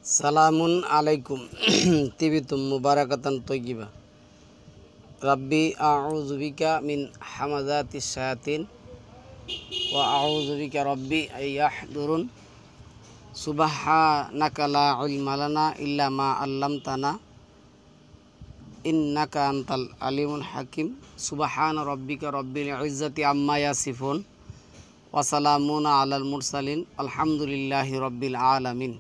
সালামুন আলাইকুম তিবিতুম মুবারাকাতান তৈয়িবা রাব্বি আউযু বিকা মিন হামাযাতিশ শায়াতিন ওয়া আউযু বিকা রাব্বি আইয়াহদুরুন সুবহানাকা লা ইলমা লানা ইল্লা মা আল্লামতানা ইন্নাকা আনতাল আলিমুল হাকিম সুবহানা রাব্বিকা রাব্বিল ইজ্জাতি আম্মা ইয়াসিফুন ওয়া সালামুন আলাল মুরসালিন আলহামদুলিল্লাহি রাব্বিল আলামিন।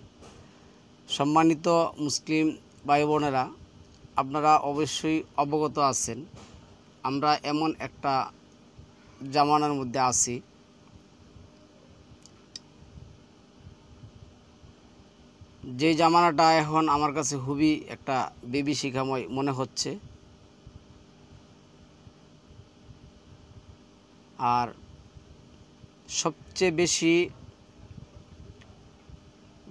সম্মানিত মুসলিম ভাই বোনেরা, আপনারা অবশ্যই অবগত আছেন আমরা এমন একটা জামানার মধ্যে আছি যে জামানাটা এখন আমার কাছে খুবই একটা বিভীষিকাময় মনে হচ্ছে। আর সবচেয়ে বেশি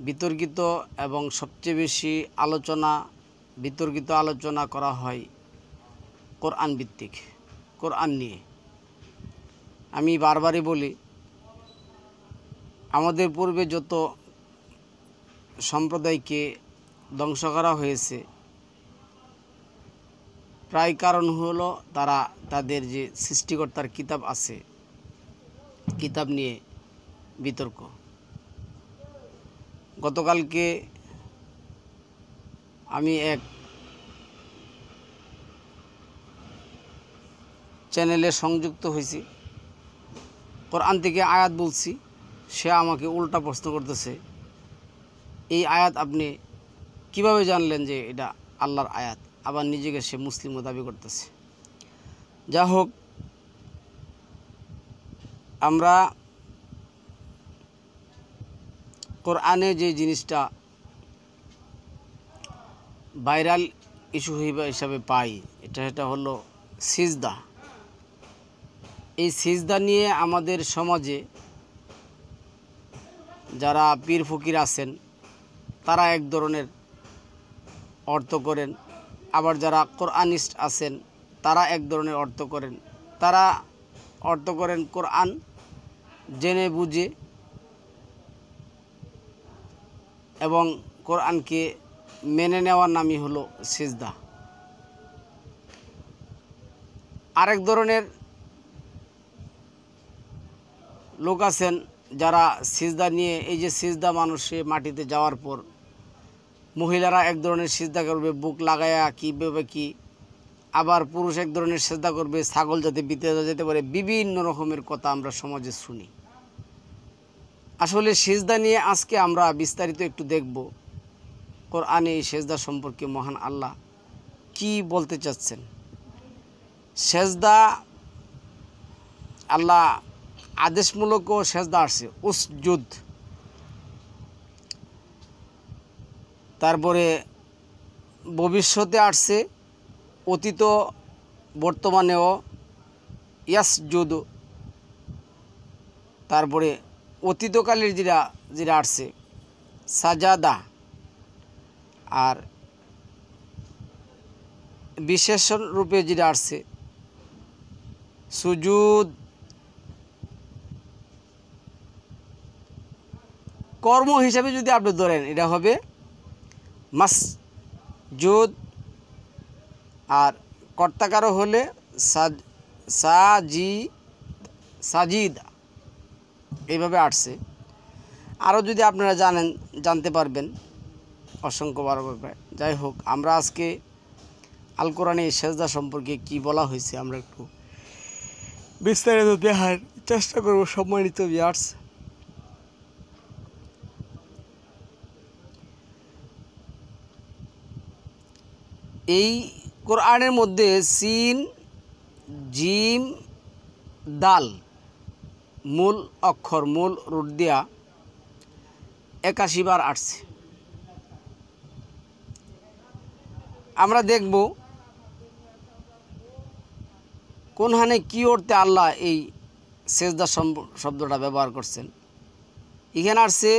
বিতর্কিত এবং সবচেয়ে বেশি বিতর্কিত আলোচনা করা হয় কোরআন ভিত্তিক, কোরআন নিয়ে। আমি বারবারই বলি, আমাদের পূর্বে যত সম্প্রদায়কে ধ্বংস করা হয়েছে, প্রায় কারণ হলো তারা তাদের যে সৃষ্টিকর্তার কিতাব আছে, কিতাব নিয়ে বিতর্ক। গতকালকে আমি এক চ্যানেলে সংযুক্ত হয়েছি, কোরআন থেকে আয়াত বলছি, সে আমাকে উল্টা প্রশ্ন করতেছে, এই আয়াত আপনি কিভাবে জানলেন যে এটা আল্লাহর আয়াত? আবার নিজেকে সে মুসলিমও দাবি করতেছে। যা হোক, আমরা কোরআনে যে জিনিসটা ভাইরাল ইস্যু হিসাবে পাই, এটা হলো সিজদা। এই সিজদা নিয়ে আমাদের সমাজে যারা পীর ফকির আছেন তারা এক ধরনের অর্থ করেন, আবার যারা কোরআনিস্ট আছেন তারা এক ধরনের অর্থ করেন। তারা অর্থ করেন কোরআন জেনে বুঝে এবং কোরআনকে মেনে নেওয়ার নামই হলো সিজদা। আরেক ধরনের লোক আছেন যারা সিজদা নিয়ে, এই যে সিজদা, মানুষে মাটিতে যাওয়ার পর মহিলারা এক ধরনের সিজদা করবে বুক লাগায়া, কীভাবে কি, আবার পুরুষ এক ধরনের সিজদা করবে ছাগল যাতে বিতে যেতে পারে। বিভিন্ন রকমের কথা আমরা সমাজে শুনি। আসলে সিজদা নিয়ে আজকে আমরা বিস্তারিত একটু দেখব, কোরআনে এই সিজদা সম্পর্কে মহান আল্লাহ কি বলতে চাচ্ছেন। সিজদা আল্লাহ আদেশমূলক সিজদা আসছে, উসজুদ। তারপরে ভবিষ্যতে আসছে, অতীত বর্তমানেও ইয়াসজুদ। তারপরে অতীতকালের যেটা আসছে সাজাদা। আর বিশেষণ রূপে যেটা আসছে সুজুদ। কর্ম হিসাবে যদি আপনি ধরেন, এটা হবে মাসজুদ। আর কর্তাকারও হলে সাজিদা, এইভাবে আসছে। আরও যদি আপনারা জানতে পারবেন অসংখ্য ভাবে। যাই হোক, আমরা আজকে আল কোরআনে সিজদা সম্পর্কে কি বলা হয়েছে আমরা একটু বিস্তারিত দেখার চেষ্টা করব। সম্মানিত ভিউয়ার্স, এই কোরআনের মধ্যে সিন, জিম, দাল মূল অক্ষর, মূল রুট দিয়া 81 বার আসছে। আমরা দেখব কোনখানে কি অর্থে আল্লাহ এই সিজদা শব্দটা ব্যবহার করছেন। এখানে আসছে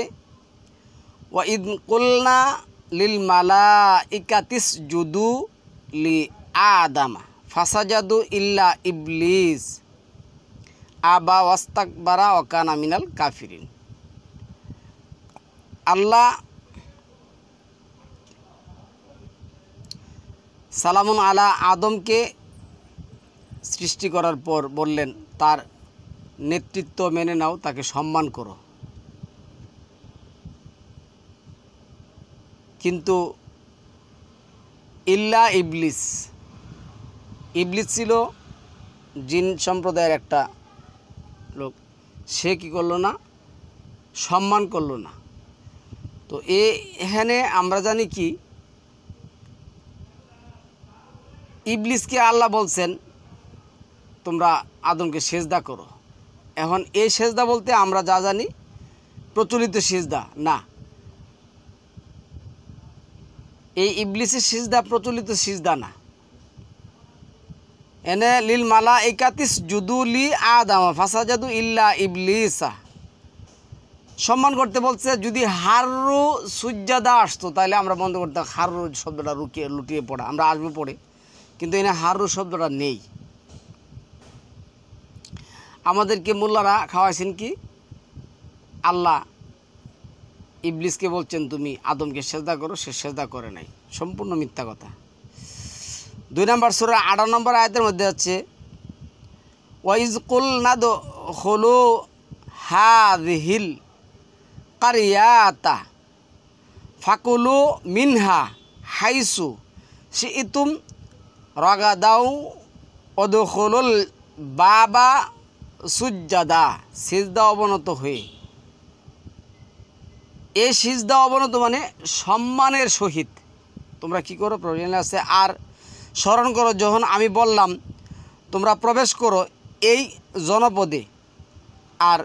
ওয়া ইদ কুলনা লিল মালাইকাতিস জুদু লি আদামা ফাসাজাদু ইল্লা ইবলিস আবা ওয়াস্তাকবারা ওয়া কানা মিনাল কাফিরিন। আল্লাহ সালামুন আলা আদমকে সৃষ্টি করার পর বললেন তার নেতৃত্ব মেনে নাও, তাকে সম্মান করো। কিন্তু ইল্লা ইবলিস, ইবলিস ছিল জিন সম্প্রদায়ের একটা লোক, সে কি করলো না, সম্মান করলো না। তো এখানে আমরা জানি কি, ইবলিসকে আল্লাহ বলছেন তোমরা আদমকে সেজদা করো। এখন এই সেজদা বলতে আমরা যা জানি প্রচলিত সেজদা না, এই ইবলিসের সিজদা প্রচলিত সিজদা না। এনে লিল মালাইকাতিস জুদুলি আদম ফাসাজাদু ইল্লা ইবলিসা, সম্মান করতে বলছে। যদি হাররু সুজ্জাদা আসতো তাহলে আমরা বন্ধ করতাম, হাররু শব্দটা লুটিয়ে পড়া, আমরা আসবো পড়ে, কিন্তু এনে হাররু শব্দটা নেই। আমাদেরকে মোল্লারা খাওয়াইছেন কি, আল্লাহ ইবলিসকে বলছেন তুমি আদমকে সেজদা করো, সে সেজদা করে নাই, সম্পূর্ণ মিথ্যা কথা। 2 নম্বর সূরা 18 নম্বর আয়াতের মধ্যে আছে ওয়াইজ কুলনা দুখুলু হাযিহিল কারিয়াতা ফাকুলু মিনহা হাইসু শিইতুম রাগাদাউ ওয়াদখুলুল বাবা সুজ্জাদা, সিজদা অবনত হয়ে। এই সিজদা অবনত মানে সম্মানের সহিত তোমরা কি করো, প্রয়োজন আছে। আর স্মরণ করো যখন আমি বললাম তোমরা প্রবেশ করো এই জনপদে, আর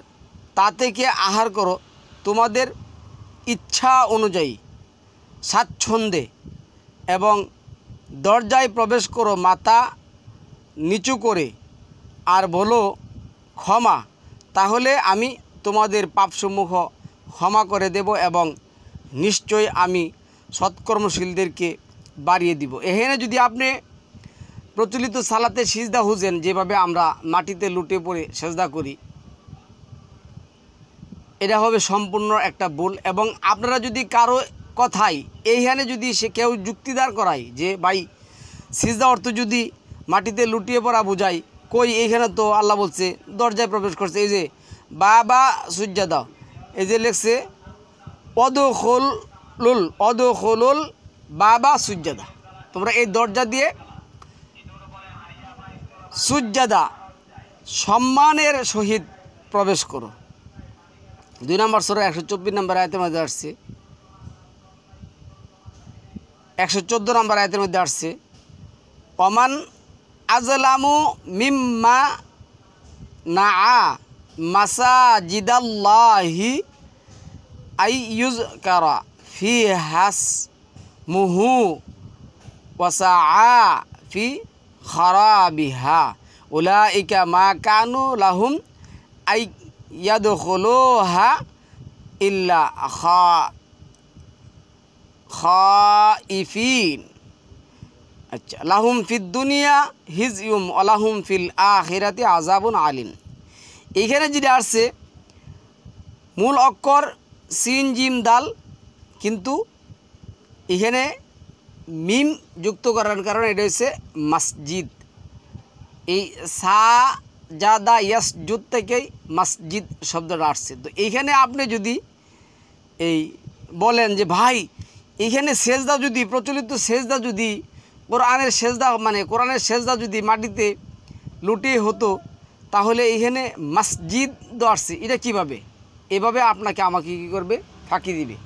তা থেকে আহার করো তোমাদের ইচ্ছা অনুযায়ী স্বাচ্ছন্দ্যে, এবং দরজায় প্রবেশ করো মাথা নিচু করে, আর বলো ক্ষমা, তাহলে আমি তোমাদের পাপসমূহ ক্ষমা করে দেব এবং নিশ্চয় আমি সৎকর্মশীলদেরকে বাড়িয়ে দিব। এখানে যদি আপনি প্রচলিত সালাতে সিজদা হুজেন, যেভাবে আমরা মাটিতে লুটে পড়ে সেজদা করি, এটা হবে সম্পূর্ণ একটা ভুল। এবং আপনারা যদি কারো কথাই এইখানে যদি সে কেউ যুক্তিদার করায় যে ভাই সিজদা অর্থ যদি মাটিতে লুটিয়ে পড়া বোঝায়, কই এইখানে তো আল্লাহ বলছে দরজায় প্রবেশ করছে, এই যে বাবা সুজ্জাদা, এই যে লেখছে অদখুলুল বাবা সুজ্জাদা, তোমরা এই দরজা দিয়ে সুজ্জাদা সম্মানের সহিত প্রবেশ করো। 2 নম্বর সূরা 124 নম্বর আয়াতের মধ্যে আসছে, 114 নম্বর আয়াতের মধ্যে আসছে ওমান আজলামু মিম্মা নাআ মাসাজিদাল্লাহি আইয়ুযকারা ফি হাসমুহু ওয়াসাআ ফি খারাবিহা উলাইকা মা কানু লাহুম আই ইয়াদখুলুহা ইল্লা খাইফিন। আচ্ছা, লাহুম ফিদ দুনিয়া হিজয়ুম ওয়ালাহুম ফিল আখিরাতি আযাবুন আলিম। এইখানে যেটা আসছে মূল অক্ষর সিন জিম দাল, কিন্তু এখানে মিম যুক্ত করার কারণে এটা হচ্ছে মসজিদ। এই সাজাদা ইয়াসজুদ থেকেই মসজিদ শব্দটা আসছে। তো এইখানে আপনি যদি এই বলেন যে ভাই এইখানে সেজদা যদি প্রচলিত সেজদা যদি কোরআনের সেজদা মানে কোরআনের সেজদা যদি মাটিতে লুটিয়ে হতো, তাহলে এইখানে মসজিদ আসছে, এটা কিভাবে? এভাবে আপনাকে আমাকে কী করবে, ফাঁকি দিবে।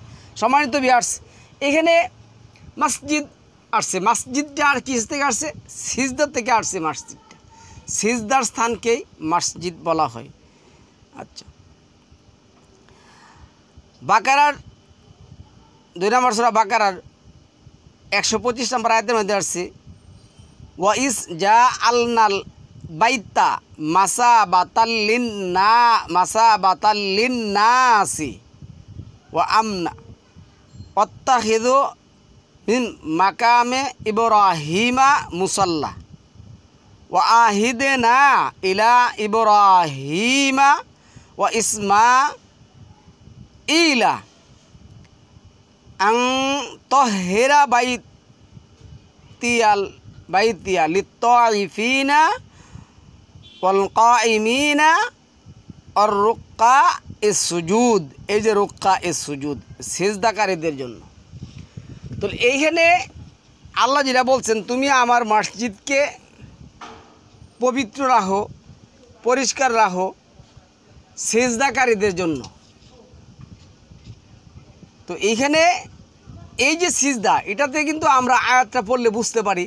সম্মানিত ভিউয়ার্স, এখানে মসজিদ আসছে, মসজিদটা আর কিস থেকে আসছে, সিজদা থেকে আসছে। মসজিদটা সিজদার স্থানকেই মসজিদ বলা হয়। আচ্ছা, বাকারার 2 নম্বর সূরা বাকারার 125 নম্বর আয়াতের মধ্যে আসছে ওয়াইস জা আলনাল বাইতা মাসাবাতাল্লিন নাসি ওয়া আমনা ওয়াত্তাখিযু মিন মাকামে ইব্রাহিমা মুসাল্লা ওয়া আহিদনা ইলা ইব্রাহিমা ওয়া ইসমাঈলা আন তাহহিরা বাইতিয়া লিত্তাইফিনা ওয়াল কাইমিনা আর রুক্কা ইস সুজুদ। এই যে রুক্কা ইস সুজুদ সিজদাকারীদের জন্য। তো এইখানে আল্লাহ যেটা বলছেন, তুমি আমার মসজিদকে পবিত্র রাখো, পরিষ্কার রাখো সিজদাকারীদের জন্য। তো এইখানে এই যে সিজদা, এটাতে কিন্তু আমরা আয়াতটা পড়লে বুঝতে পারি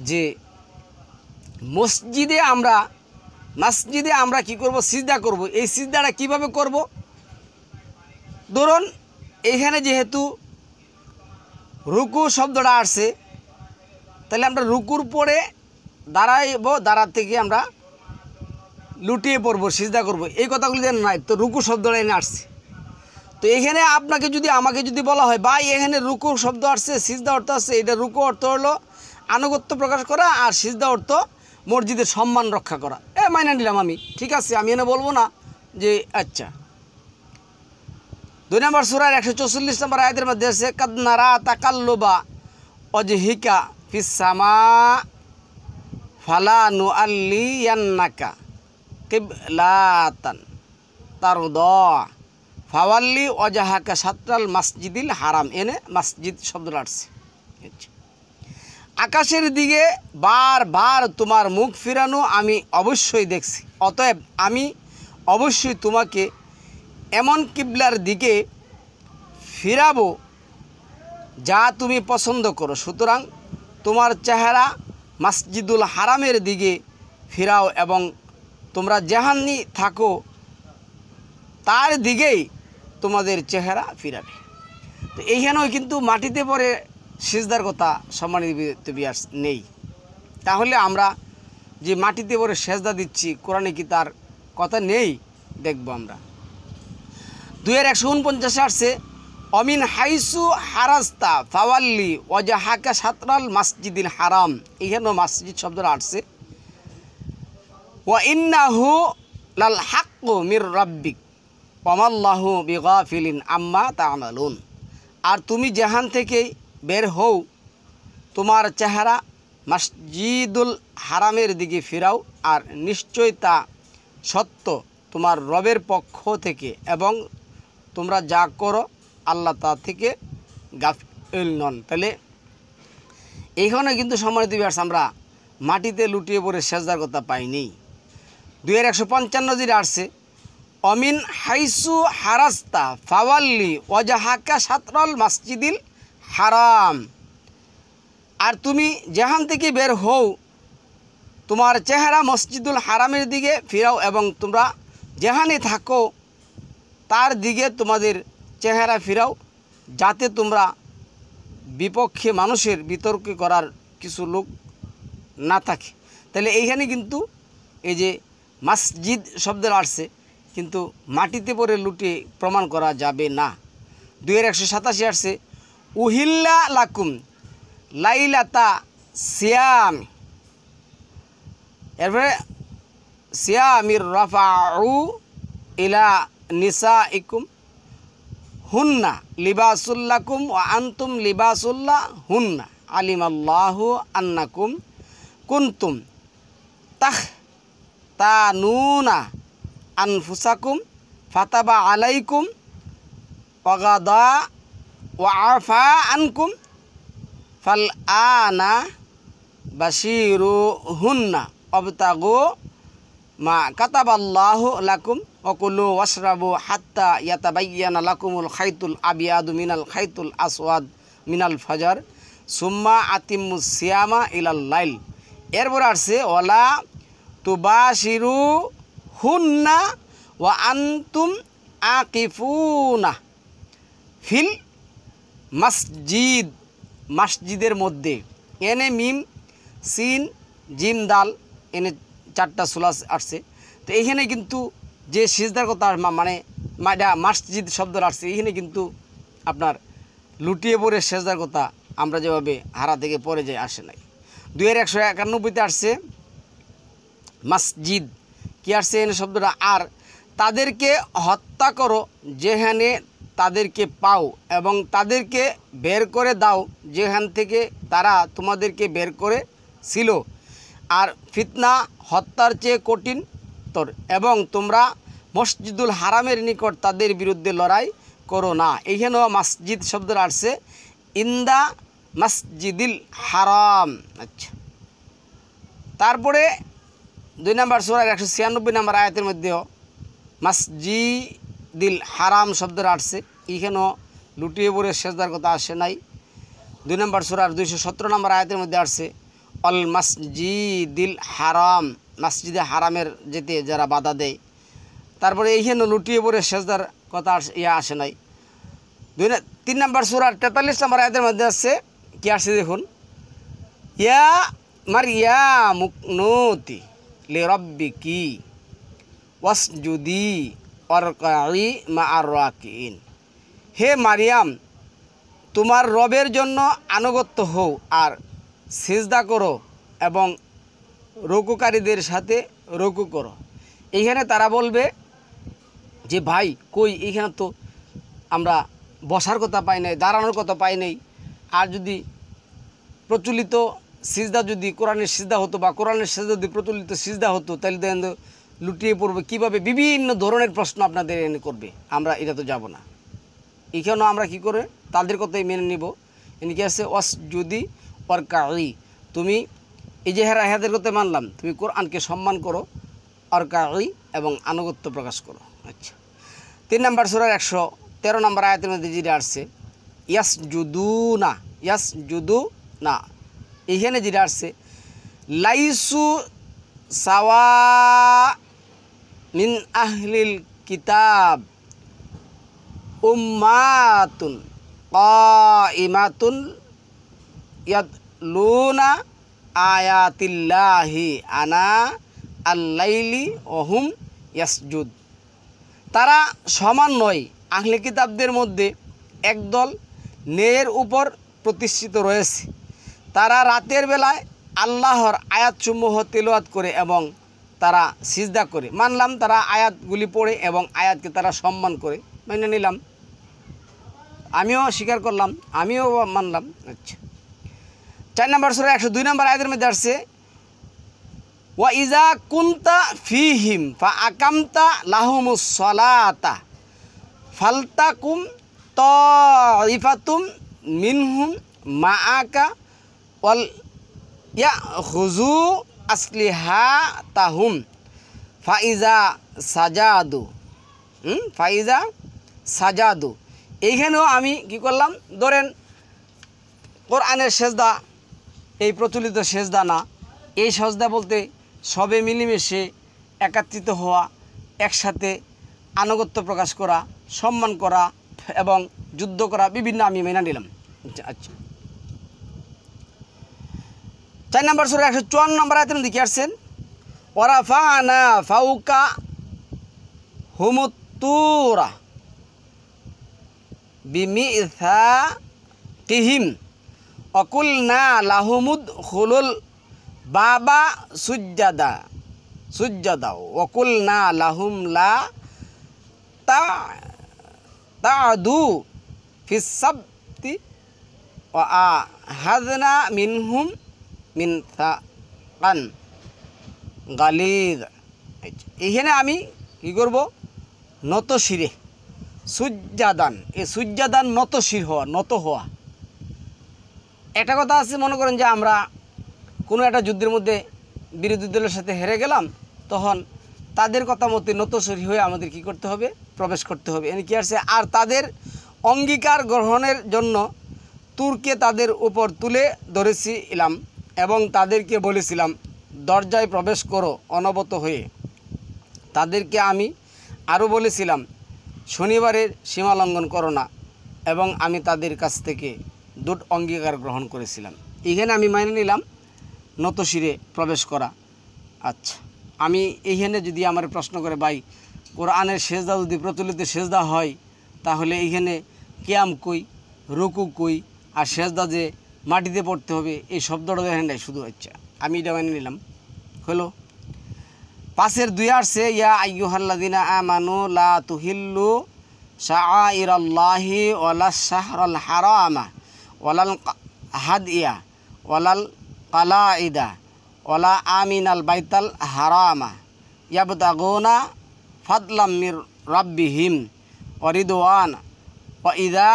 যে মসজিদে আমরা কি করব, সিজদা করব। এই সিজদাটা কিভাবে করব? ধরুন এইখানে যেহেতু রুকু শব্দটা আসছে, তাহলে আমরা রুকুর পরে দাঁড়াইব, দাঁড়া থেকে আমরা লুটিয়ে পড়বো, সিজদা করব, এই কথাগুলি যেন নাই। তো রুকু শব্দটা এনে আসছে। তো এখানে আমাকে যদি বলা হয় ভাই এখানে রুকু শব্দ আসছে, সিজদা অর্থ আসছে, এটা রুকু অর্থ হলো আনুগত্য প্রকাশ করা, আর সিজদা অর্থ মসজিদের সম্মান রক্ষা করা। মাইনা নিলাম আমি, ঠিক আছে, আমি এনে বলবো না যে আচ্ছা। 2 নম্বর সূরার 144 নম্বর আয়াতের মধ্যে আছে কাদ নারা তাকাল্লুবা ওয়াজহিকা ফিস সামা ফালা নুআল্লিয়ান্নাকা কিবলাতান তারদা ফাওয়াল্লি ওয়াজহাকা শাতরাল মাসজিদিল হারাম। এনে মসজিদ শব্দটা আসছে। আকাশের দিকে বারবার তোমার মুখ ফিরানো আমি অবশ্যই দেখছি, অতএব আমি অবশ্যই তোমাকে এমন কিবলার দিকে ফিরাবো যা তুমি পছন্দ করো। সুতরাং তোমার চেহারা মসজিদুল হারামের দিকে ফিরাও এবং তোমরা যেখানে থাকো তার দিকেই তোমাদের চেহারা ফিরাবে। তো এইখানেও কিন্তু মাটিতে পড়ে সিজদার কথা সম্মানিত বিয়ার্স নেই। তাহলে আমরা যে মাটিতে পড়ে সেজদা দিচ্ছি, কোরআনে কি তার কথা নেই? দেখব আমরা। 2:149 আসছে অমিন হাইসু হারাস্তা ফাওয়াল্লি ওয়াজহাকা শাতরাল মাসজিদিল হারাম। এইখানেও মসজিদ শব্দটা আসছে। ওয়া ইন্নাহু লাল হাক্কু মির রাব্বিক ওয়ামাল্লাহু বিগাফিলিন আম্মা তা'মালুন। আর তুমি যেখান থেকেই বের হও তোমার চেহারা মসজিদুল হারামের দিকে ফিরাও, আর নিশ্চয় তা সত্য তোমার রবের পক্ষ থেকে, এবং তোমরা যা করো আল্লাহ তা থেকে গাফিল নন। তাহলে এইখানে কিন্তু সম্মানিত ভিউয়ার্স আমরা মাটিতে লুটিয়ে পড়ে সেজদার কথা পাইনি। 2:155 যেটা আসছে অমিন হাইসু হারাস্তা ফাওয়াল্লি ওয়াজহাকা শাতরাল মাসজিদিল হারাম। আর তুমি যেখান থেকে বের হও তোমার চেহারা মসজিদুল হারামের দিকে ফিরাও, এবং তোমরা যেখানে থাকো তার দিকে তোমাদের চেহারা ফিরাও, যাতে তোমরা বিপক্ষে মানুষের বিতর্ক করার কিছু লোক না থাকে। তাহলে এইখানে কিন্তু এই যে মসজিদ শব্দের আসছে, কিন্তু মাটিতে পড়ে লুটিয়ে প্রমাণ করা যাবে না। 2:187 আসছে উহিল্লা লাকুম লাইলাতা সিয়াম। এরপরে সিয়ামির রাফাউ ইলা নিসাইকুম হুন্না লিবাসুল্লাকুম ওয়া আনতুম লিবাসুল্লাহ হুন্না আলিমাল্লাহু আন্নাকুম কুনতুম তাখতানুনা আনফুসাকুম ফাতাবা আলাইকুম ওয়াগাদা ওয়া আফা আনকুম ফাল আনা বাশিরু হুন্না অবতাগু মা কাতাবাল্লাহু লাকুম ওয়াকুলু ওয়াশরাবু হাত্তা ইয়াতাবায়্যানা লাকুমুল খাইতুল আবিয়াদু মিনাল খাইতুল আসওয়াদ মিনাল ফাজর সুম্মা আতিম্মুস সিয়ামা ইলাল লাইল। এরপর আসছে ওয়ালা তুবাশিরু হুন্না ওয়া আনতুম আকিফুনা ফিল মসজিদ। মসজিদের মধ্যে এনে মিম সিন জিম দাল এনে 4টা সুলাস আসছে। তো এইখানে কিন্তু যে সিজদার কথা মানে মসজিদ শব্দ আসছে, এইখানে কিন্তু আপনার লুটিয়ে পড়ে সেজদার কথা আমরা যেভাবে হারা থেকে পড়ে যাই আসে নাই। 2:191 আসছে মসজিদ কি আসছে এনে শব্দটা, আর তাদেরকে হত্যা করো যেখানে তাদেরকে পাও এবং তাদেরকে বের করে দাও যেখান থেকে তারা তোমাদেরকে বের করে ছিল। আর ফিতনা হত্যার চেয়ে কঠিন তোর, এবং তোমরা মসজিদুল হারামের নিকট তাদের বিরুদ্ধে লড়াই করো না। এইখানেও মসজিদ শব্দটা আসছে ইন্দা মসজিদিল হারাম। আচ্ছা, তারপরে 2 নম্বর সূরার 196 নম্বর আয়াতের মধ্যেও মসজিদিল হারাম শব্দটা আসছে। এইখানেও লুটিয়ে পড়ে সেজদার কথা আসে নাই। 2 নম্বর সূরার 217 নম্বর আয়াতের মধ্যে আসছে অল মসজিদিল হারাম, মসজিদে হারামের যেতে যারা বাধা দেয়। তারপরে এইখানে লুটিয়ে পড়ে সেজদার কথা আসে নাই। 3 নম্বর সূরার 43 নম্বর আয়াতের মধ্যে আসছে কি আসছে দেখুন, ইয়া মারইয়াম মুকনুতি লিরাব্বিকি ওয়াসজুদি ওয়ারকাই মা'আর রাকিন। হে মারিয়াম, তোমার রবের জন্য আনুগত্য হও আর সিজদা করো এবং রুকুকারীদের সাথে রুকু করো। এইখানে তারা বলবে যে ভাই কই, এইখানে তো আমরা বসার কথা পাই নাই, দাঁড়ানোর কথা পাই নাই। আর যদি প্রচলিত সিজদা যদি কোরআনের সিজদা হতো বা কোরআনের সিজদা যদি প্রচলিত সিজদা হতো তাহলে দেখেন লুটিয়ে পড়বে কীভাবে, বিভিন্ন ধরনের প্রশ্ন আপনাদের এনে করবে। আমরা এটা তো যাব না। এখানেও আমরা কি করে তাদের কথাই মেনে নিব। এনে কি আছে ওয়াসজুদি ওয়ারকাই, তুমি এই যে হেরাহেদের কথা মানলাম, তুমি কোরআনকে সম্মান করো, ওয়ারকাই এবং আনুগত্য প্রকাশ করো। আচ্ছা, 3 নম্বর সূরার 113 নম্বর আয়াতের মধ্যে যেটা আসছে ইয়াসজুদুনা, ইয়াসজুদুনা, এইখানে যেটা আসছে লাইসু সাওয়া মিন আহলিল কিতাব উম্মাতুন কাইমাতুন ইয়াতলুনা আয়াতিল্লাহি আনা আল-লাইলি ওয়া হুম ইয়াসজুদ। তারা সমান নয়, আহলে কিতাবদের মধ্যে একদল ন্যায়ের উপর প্রতিষ্ঠিত রয়েছে। তারা রাতের বেলায় আল্লাহর আয়াতসমূহ তেলাওয়াত করে এবং তারা সিজদা করে। মানলাম তারা আয়াতগুলি পড়ে এবং আয়াতকে তারা সম্মান করে, মেনে নিলাম, আমিও স্বীকার করলাম, আমিও মানলাম। আচ্ছা, 4 নম্বর সূরা 102 নম্বর আয়াতের মধ্যে আসছে ওয়া ইজা কুনতা ফিহিম ফা আকামতা লাহুমুস সালাতা ফালতাকুম তাইফাতুম মিনহুম মাআকা ওয়াল ইয়াখুযু আসলিহাতাহুম ফাইজা সাজাদু, ফাইজা সাজাদু। এইখানেও আমি কি করলাম, ধরেন কোরআনের সেজদা এই প্রচলিত সেজদা না, এই সেজদা বলতে সবে মিলেমিশে একত্রিত হওয়া, একসাথে আনুগত্য প্রকাশ করা, সম্মান করা এবং যুদ্ধ করা, বিভিন্ন আমি মেনে নিলাম। আচ্ছা, 4 নম্বর সূরা 154 নম্বর আয়াতে দেখে আসছেন ওয়ারাফানা ফাউকা হুমুত্তুরা বিমিসাকিহিম অকুলনা লাহুমুদ খুলুল বাবা সুজ্জাদা ওকুলনা লাহুম লা তা'দু ফিস সাবতি ওয়া আহাযনা মিনহুম মিনসাকান গালিদ। এইখানে আমি কি করব, নত শিরে সুজ্জাদান, এই সুজ্জাদান নত শির হওয়া, নত হওয়া। একটা কথা আছে, মনে করেন যে আমরা কোনো একটা যুদ্ধের মধ্যে বিরোধী দলের সাথে হেরে গেলাম, তখন তাদের কথা মতে নতশরী হয়ে আমাদের কি করতে হবে, প্রবেশ করতে হবে। এনে কি আসছে, আর তাদের অঙ্গীকার গ্রহণের জন্য তুরকে তাদের উপর তুলে ধরেছিলাম এবং তাদেরকে বলেছিলাম দরজায় প্রবেশ করো অনবত হয়ে। তাদেরকে আমি আরও বলেছিলাম শনিবারের সীমা লঙ্ঘন করো না, এবং আমি তাদের কাছ থেকে দুট অঙ্গীকার গ্রহণ করেছিলাম। এইখানে আমি মেনে নিলাম নতশিরে প্রবেশ করা। আচ্ছা, আমি এইখানে যদি আমার প্রশ্ন করে ভাই কোরআনের সেজদা যদি প্রচলিত সেজদা হয় তাহলে এইখানে কিয়াম কই, রুকু কই, আর সেজদা যে মাটিতে পড়তে হবে এই শব্দটা দেখেন নাই শুধু। আচ্ছা, আমি এটা মেনে নিলাম, হলো। 5-এর 2 আসছে ইয়া আইয়ুহাল্লাযিনা আমানু লা তুহিল্লু শাআইরাল্লাহি ওয়ালা শাহরাল হারামা ওয়ালাল হাদিয়া ওয়ালাল কালাইদা ওয়ালা আমিনাল বাইতাল হারামা ইয়াবতাগুনা ফাদলাম মির রাব্বিহিম ওয়া রিদওয়ানা ওয়া ইযা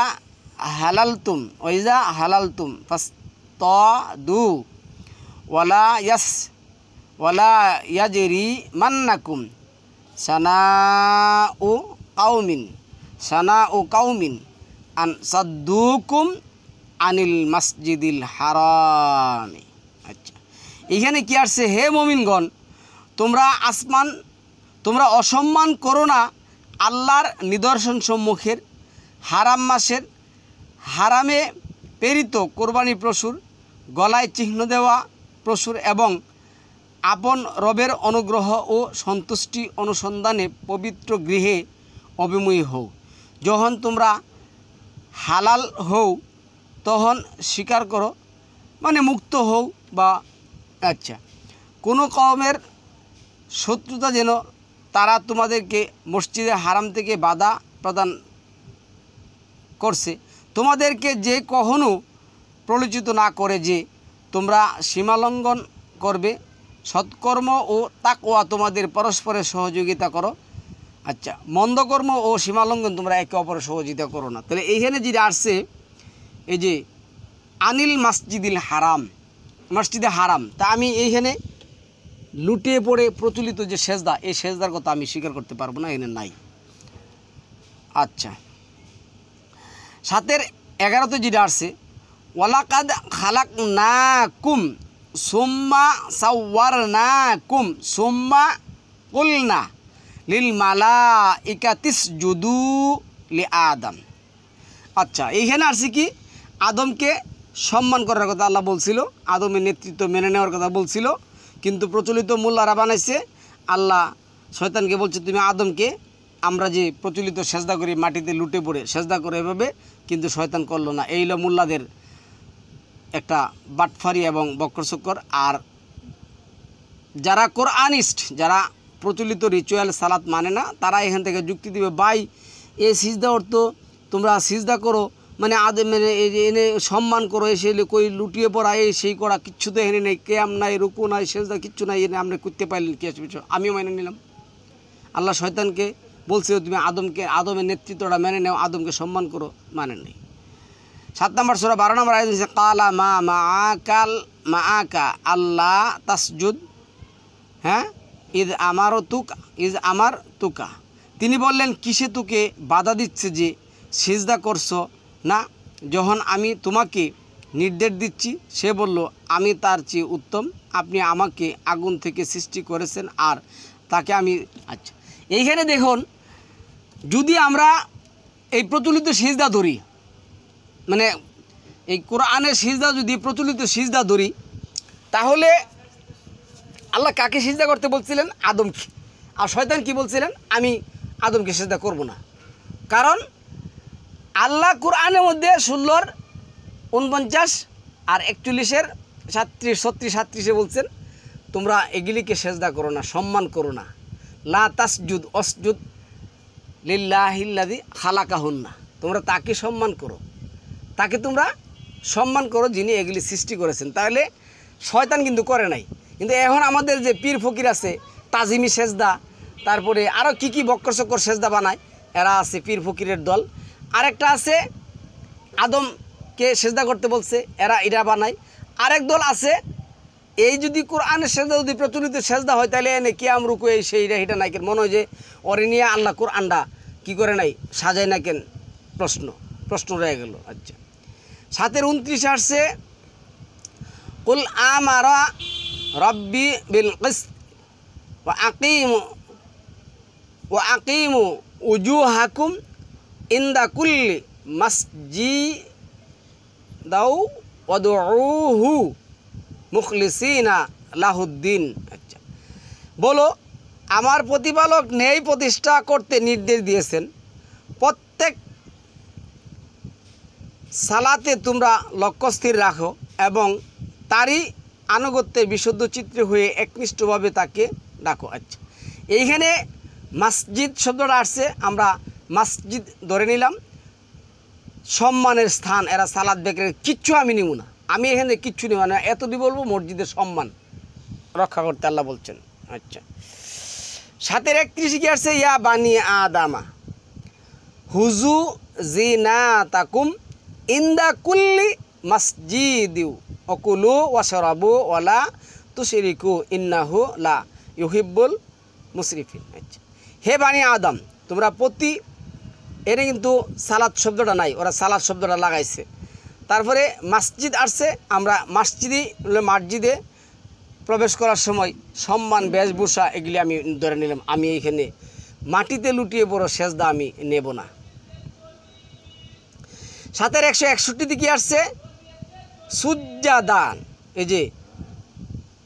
হালালতুম ফাসতাদু ওয়ালা ইয়াজরি মান্নাকুম সানাউ কাউমিন আন সাদ্দুকুম আনিল মসজিদিল হারামি। আচ্ছা, এখানে কি আসছে? হে মুমিনগণ, তোমরা অসম্মান করো না আল্লাহর নিদর্শন সম্মুখের, হারাম মাসের, হারামে প্রেরিত কোরবানি পশুর, গলায় চিহ্ন দেওয়া পশুর এবং আপন রবের অনুগ্রহ ও সন্তুষ্টি অনুসন্ধানে পবিত্র গৃহে অভিমুখী হও। যখন তোমরা হালাল হও তখন স্বীকার করো, মানে মুক্ত হও বা আচ্ছা কোনো কওমের শত্রুতা যেন তারা তোমাদেরকে মসজিদে হারাম থেকে বাধা প্রদান করছে, তোমাদেরকে যে কখনো প্রলোচিত না করে যে তোমরা সীমালঙ্ঘন করবে। সৎকর্ম ও তাকওয়া তোমাদের পরস্পরের সহযোগিতা করো। আচ্ছা, মন্দকর্ম ও সীমালঙ্ঘন তোমরা একে অপরের সহযোগিতা করো না। তাহলে এইখানে যেটা আসছে এই যে আনিল মসজিদে হারাম, তা আমি এইখানে লুটিয়ে পড়ে প্রচলিত যে সেজদা, এই সেজদার কথা আমি স্বীকার করতে পারবো না, এখানে নাই। আচ্ছা, 7 11 যেটা আসছে ওয়ালাকাদ খালাকনাকুম সুম্মা সাওয়ারনাকুম সুম্মা কুলনা লিল মালাইকাতিসজুদু লিআদম। আচ্ছা, এইখানে আসছে কি? আদমকে সম্মান করার কথা আল্লাহ বলছিল, আদমের নেতৃত্ব মেনে নেওয়ার কথা বলছিল, কিন্তু প্রচলিত মোল্লারা বানাইছে। আল্লাহ শয়তানকে বলছে তুমি আদমকে, আমরা যে প্রচলিত সেজদা করি মাটিতে লুটে পড়ে সেজদা করে এভাবে, কিন্তু শয়তান করলো না। এই হলো মোল্লাদের একটা বাটফারি এবং বক্রচক্কর। আর যারা কোরআনিস্ট, যারা প্রচলিত রিচুয়াল সালাত মানে না, তারা এখান থেকে যুক্তি দিবে, ভাই এই সিজদা অর্থ তোমরা সিজদা করো মানে আদমের এনে সম্মান করো, এসে কই লুটিয়ে পড়া এই সেই করা কিচ্ছু তো এখানে নেই, কেয়াম নাই, রুকু নাই, সেজদা কিচ্ছু নাই, এনে আমরা করতে পারলেন কি আসবে? আমিও মেনে নিলাম। আল্লাহ শয়তানকে বলছে তুমি আদমের নেতৃত্বটা মেনে নাও, আদমকে সম্মান করো, মানে নেই। 7 নম্বর সূরা 12 নম্বর আয়াত দিয়েছে কালা মাআকা আল্লাহ তাসজুদ, হ্যাঁ ইজ আমার তুকা, তিনি বললেন কিসে তোকে বাধা দিচ্ছে যে সিজদা করছো না, যখন আমি তোমাকে নির্দেশ দিচ্ছি? সে বলল আমি তার চেয়ে উত্তম, আপনি আমাকে আগুন থেকে সৃষ্টি করেছেন আর তাকে আমি। আচ্ছা, এইখানে দেখুন, যদি আমরা এই প্রচলিত সিজদা ধরি, মানে এই কোরআনের সিজদা যদি প্রচলিত সিজদা ধরি, তাহলে আল্লাহ কাকে সিজদা করতে বলছিলেন? আদমকে। আর শয়তান কি বলছিলেন? আমি আদমকে সিজদা করব না। কারণ আল্লাহ কোরআনের মধ্যে 16 49 আর 41 36 37 বলছেন তোমরা এগুলিকে সিজদা করো না, সম্মান করো না। লা তাসজুদ অসজুদ লিল্লাহিল্লাযী খালাকাহুন্না, তোমরা তাকে সম্মান করো, তাকে তোমরা সম্মান করো যিনি এগুলি সৃষ্টি করেছেন। তাহলে শয়তান কিন্তু করে নাই। কিন্তু এখন আমাদের যে পীর ফকির আছে, তাজিমি সেজদা, তারপরে আরও কী বক্করচক্কর সেজদা বানায়, এরা আছে পীর ফকিরের দল। আরেকটা আছে আদমকে সেজদা করতে বলছে, এরা বানায়। আরেক দল আছে, এই যদি কোরআনের সেজদা যদি প্রচলিত সেজদা হয়, তাহলে এনে কিয়াম রুকু এই সেইটা হিটা নাই কেন, মনে হয় যে ওরে নিয়ে আল্লাহ কোরআনটা কী করে নাই, সাজায় না কেন, প্রশ্ন রয়ে গেল। আচ্ছা, 7 29 আসছে কুল আমারা রব্বি বিল কিসত ওয়া আকিমু উজুহাকুম ইনদা কুল্লি মাসজিদাও ওয়াদউহু মুখলিসিনা লাহুদ্দিন। আচ্ছা, বলো আমার প্রতিপালক ন্যায় প্রতিষ্ঠা করতে নির্দেশ দিয়েছেন, প্রত্যেক সালাতে তোমরা লক্ষ্য স্থির রাখো এবং তারই আনুগত্যের বিশুদ্ধ চিত্রে হয়ে একনিষ্ঠভাবে তাকে ডাকো। আচ্ছা, এইখানে মসজিদ শব্দটা আসছে, আমরা মসজিদ ধরে নিলাম সম্মানের স্থান, এরা সালাদ বেকের কিচ্ছু আমি নিব না, আমি এখানে কিচ্ছু নিব না, এতদিন বলবো মসজিদের সম্মান রক্ষা করতে আল্লাহ বলছেন। আচ্ছা, 7:31 কি আসছে, ইয়া বানি আদামা হুজু জিনাতাকুম ইনদা কুল্লি মসজিদিউ অকুলু ওয়াশরাবু ওয়ালা তুশরিকু ইন্নাহু লা ইউহিব্বুল মুসরিফিন। আচ্ছা, হে বানি আদম, তোমরা প্রতি, এর কিন্তু সালাত শব্দটা নাই, ওরা সালাত শব্দটা লাগাইছে। তারপরে মসজিদ আসছে, আমরা মসজিদে প্রবেশ করার সময় সম্মান বেশভূষা এগুলি আমি ধরে নিলাম, আমি এইখানে মাটিতে লুটিয়ে বড় সেজদা আমি নেব না। 161 কি আসছে, সুজ্জাদান, এই যে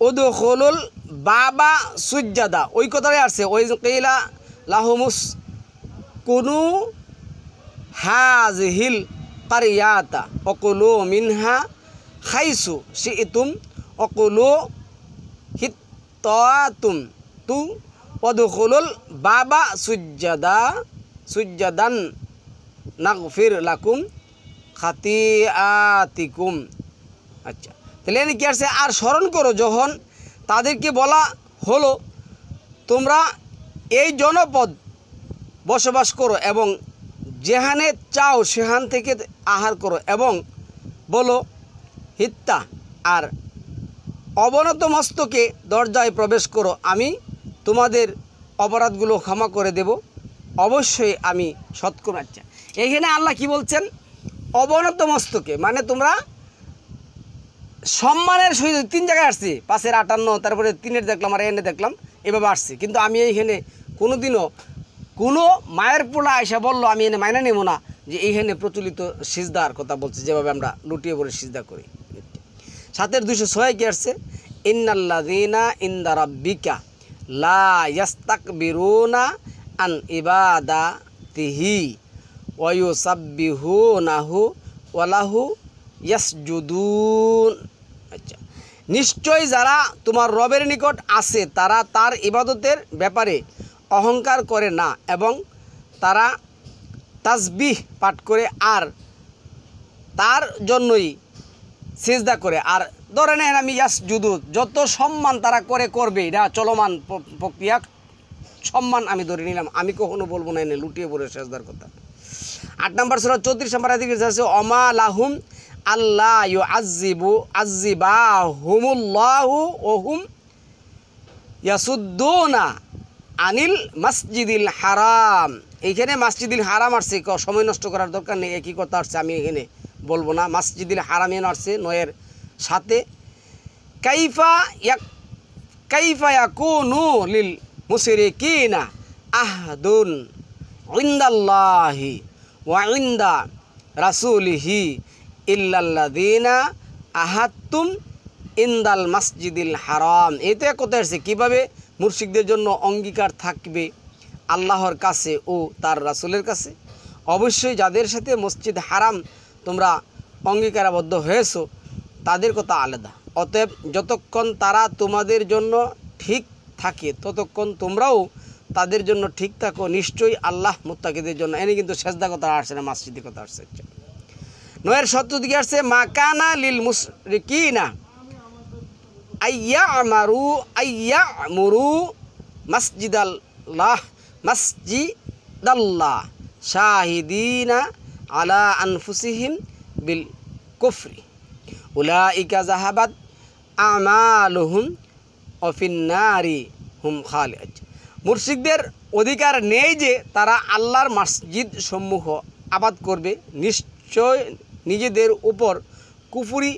উদখুলুল বাবা সুজ্জাদা, ওই কথাটাই আসছে, ওই কিলা লাহুমুস কুনু হাযিহিল কারিয়াতা ওকুলু মিনহা খাইসু শিইতুম ওকুলু হিত্তাতুম তু ওদখুলুল বাবা সুজ্জাদান নাগফির লাকুম খাতিআতিকুম। আচ্ছা, তাহলে এখানে কি আসছে, আর স্মরণ করো যখন তাদেরকে বলা হলো তোমরা এই জনপদ বসবাস করো এবং যেখানে চাও সেখান থেকে আহার করো এবং বলো হিত্তা, আর অবনত মস্তকে দরজায় প্রবেশ করো, আমি তোমাদের অপরাধগুলো ক্ষমা করে দেব, অবশ্যই আমি সৎকর্ম। আচ্ছা, এইখানে আল্লাহ কি বলছেন, অবনত মস্তকে, মানে তোমরা সম্মানের সহিত 3 জায়গায় আসছি, 5-58, তারপরে 3 দেখলাম আর এনে দেখলাম, এভাবে আসছি। কিন্তু আমি এইখানে কোনোদিনও কোনো মায়ের পোলা এসে বললো আমি এনে মাইনা নেব না যে এইখানে প্রচলিত সিজদার কথা বলছে, যেভাবে আমরা লুটিয়ে পড়ে সিজদা করি। 206 কি আসছে, ইন্নাল্লাযীনা ইনদা রাব্বিকা লা ইয়াস্তাকবিরুনা আন ইবাদাতিহি ওয়া ইউসাব্বিহুনাহু ওয়া লাহু ইয়াসজুদুন। আচ্ছা, নিশ্চয় যারা তোমার রবের নিকট আছে তারা তার ইবাদতের ব্যাপারে অহংকার করে না এবং তারা তাসবিহ পাঠ করে আর তার জন্যই সিজদা করে। আর ধরে নেন আমি ইয়াসজুদু, যত সম্মান তারা করবে, এটা চলমান প্রক্রিয়া, সম্মান আমি ধরে নিলাম, আমি কখনো বলবো না এনে লুটিয়ে পড়ে সিজদার কথা। 8 নম্বর সূরা 34 নম্বর আয়াতে আছে, অমা লাহুম আল্লাহ ইউআযযিবাহুমুল্লাহু ওয়া হুম ইয়াসুদ্দুনা আনিল মসজিদিল হারাম। এইখানে মসজিদিল হারাম আসছে, সময় নষ্ট করার দরকার নেই, একই কথা আসছে, আমি এখানে বলবো না। মসজিদিল হারামে আসছে 9-এর সাথে, কাইফা ইয়াকুনু লিল মুশরিকিনা আহদুন ইনদাল্লাহি ওয়া ইনদা রাসূলিহি ইল্লাল্লাযীনা আহাদতুম ইনদাল মসজিদিল হারাম। এতে কথা আসছে কীভাবে মুশরিকদের জন্য অঙ্গীকার থাকবে আল্লাহর কাছে ও তার রাসূলের কাছে, অবশ্যই যাদের সাথে মসজিদ হারাম তোমরা অঙ্গীকারাবদ্ধ হয়েছো তাদের কথা আলাদা। অতএব যতক্ষণ তারা তোমাদের জন্য ঠিক থাকে ততক্ষণ তোমরাও তাদের জন্য ঠিক থাকো, নিশ্চয়ই আল্লাহ মুত্তাকিদের জন্য। এনে কিন্তু সেজদা কথা আসছে না, মসজিদের কথা আসছে। 9-এর 70 দিকে আসছে, মাকানা লিল মুশরিকিনা আইয়ামুরু মাসজিদাল্লাহ শাহিদিনা আলা আনফুসিহিম বিল কুফরি উলাইকা যাহাবাত আমালুহুম ওয়া ফিন্নারি হুম খালিদ। মুশরিকদের অধিকার নেই যে তারা আল্লাহর মসজিদ সমূহ আবাদ করবে, নিশ্চয় নিজেদের উপর কুফরি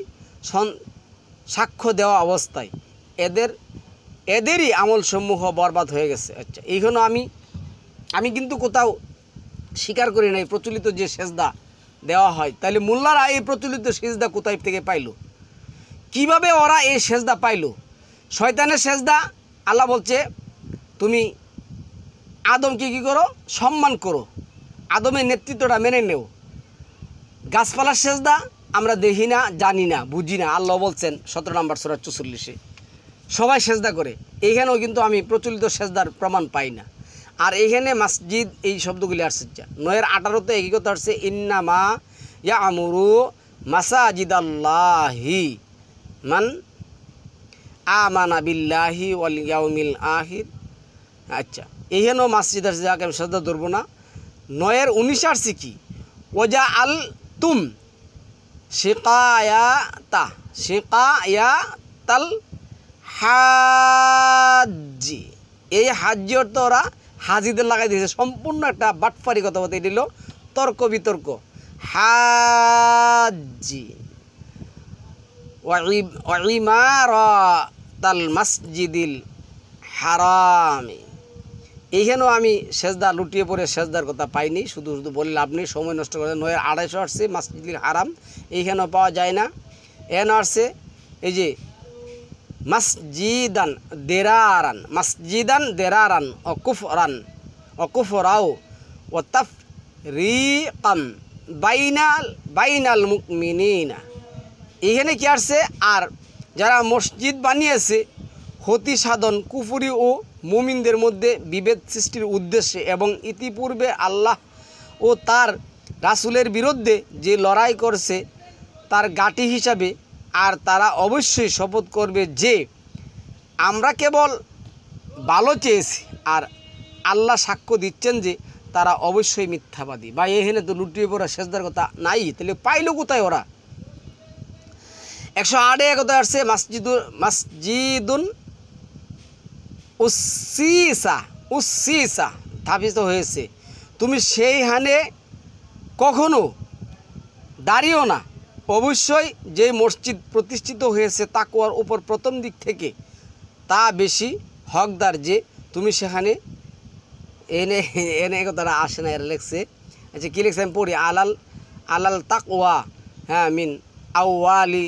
সাক্ষ্য দেওয়া অবস্থায় এদেরই আমলসমূহ বরবাদ হয়ে গেছে। আচ্ছা, এইখানে আমি কিন্তু কোথাও স্বীকার করি না এই প্রচলিত যে সেজদা দেওয়া হয়, তাহলে মোল্লারা এই প্রচলিত সেজদা কোথায় থেকে পাইল, কিভাবে ওরা এই সেজদা পাইল? শয়তানের সেজদা। আল্লাহ বলছে তুমি আদমকে কী করো, সম্মান করো, আদমের নেতৃত্বটা মেনে নেও। গাছপালার সেজদা আমরা দেখি না, জানি না, বুঝি না, আল্লাহ বলছেন 17 নম্বর সূরা 44-এ সবাই সেজদা করে। এইখানেও কিন্তু আমি প্রচলিত সেজদার প্রমাণ পাই না। আর এইখানে মসজিদ এই শব্দগুলি আসছে 9-18 একই কথা আসছে ইন্নামা ইয়ামুরু মাসাজিদাল্লাহি মান আমানা বিল্লাহি ওয়াল ইয়াউমিল আখির। আচ্ছা, এইখানেও মসজিদ আসছে, যাকে আমি শ্রদ্ধা ধরবো না। 9-19 আসছে কি ওজা আল তুম শিকায়াতাল হাজি। এই হাজি অর্থ ওরা হাজিদের লাগাই দিয়েছে, সম্পূর্ণ একটা বাটফারি কথা বলতে দিল, তর্ক বিতর্ক। হাজি ওয়াইমারাতাল মসজিদিল হারামি। এইখানেও আমি সেজদা লুটিয়ে পড়ে সেজদার কথা পাইনি, শুধু শুধু বলে লাভ নেই, সময় নষ্ট করে। 9-250 আসছে মসজিদুল হারাম, এইখানেও পাওয়া যায় না। এখানে আসছে এই যে মসজিদান দেরারান অকুফরাও ও তাফরিকাম বাইনাল মুমিনিনা। এখানে কি আসছে, আর যারা মসজিদ বানিয়েছে ক্ষতি সাধন কুফরি ও মুমিনদের মধ্যে বিভেদ সৃষ্টির উদ্দেশ্যে এবং ইতিপূর্বে আল্লাহ ও তার রাসূলের বিরুদ্ধে যে লড়াই করছে তার গাঁটি হিসাবে। আর তারা অবশ্যই শপথ করবে যে আমরা কেবল ভালো চেয়েছি, আর আল্লাহ সাক্ষ্য দিচ্ছেন যে তারা অবশ্যই মিথ্যাবাদী। বা এখানে তো লুটিয়ে পড়া সেজদার কথা নাই, তাহলে পাইল কোথায় ওরা? 108 কথা আসছে মসজিদুন উসিসা স্থাপিত হয়েছে, তুমি সেইখানে কখনো দাঁড়িও না। অবশ্যই যে মসজিদ প্রতিষ্ঠিত হয়েছে তাকওয়ার উপর প্রথম দিক থেকে, তা বেশি হকদার যে তুমি সেখানে এনে এনে কথাটা আসে না, এরা লেখছে। আচ্ছা, কী লিখছে আমি পড়ি। আলাল তাকওয়া হ্যাঁ মিন আউয়ালি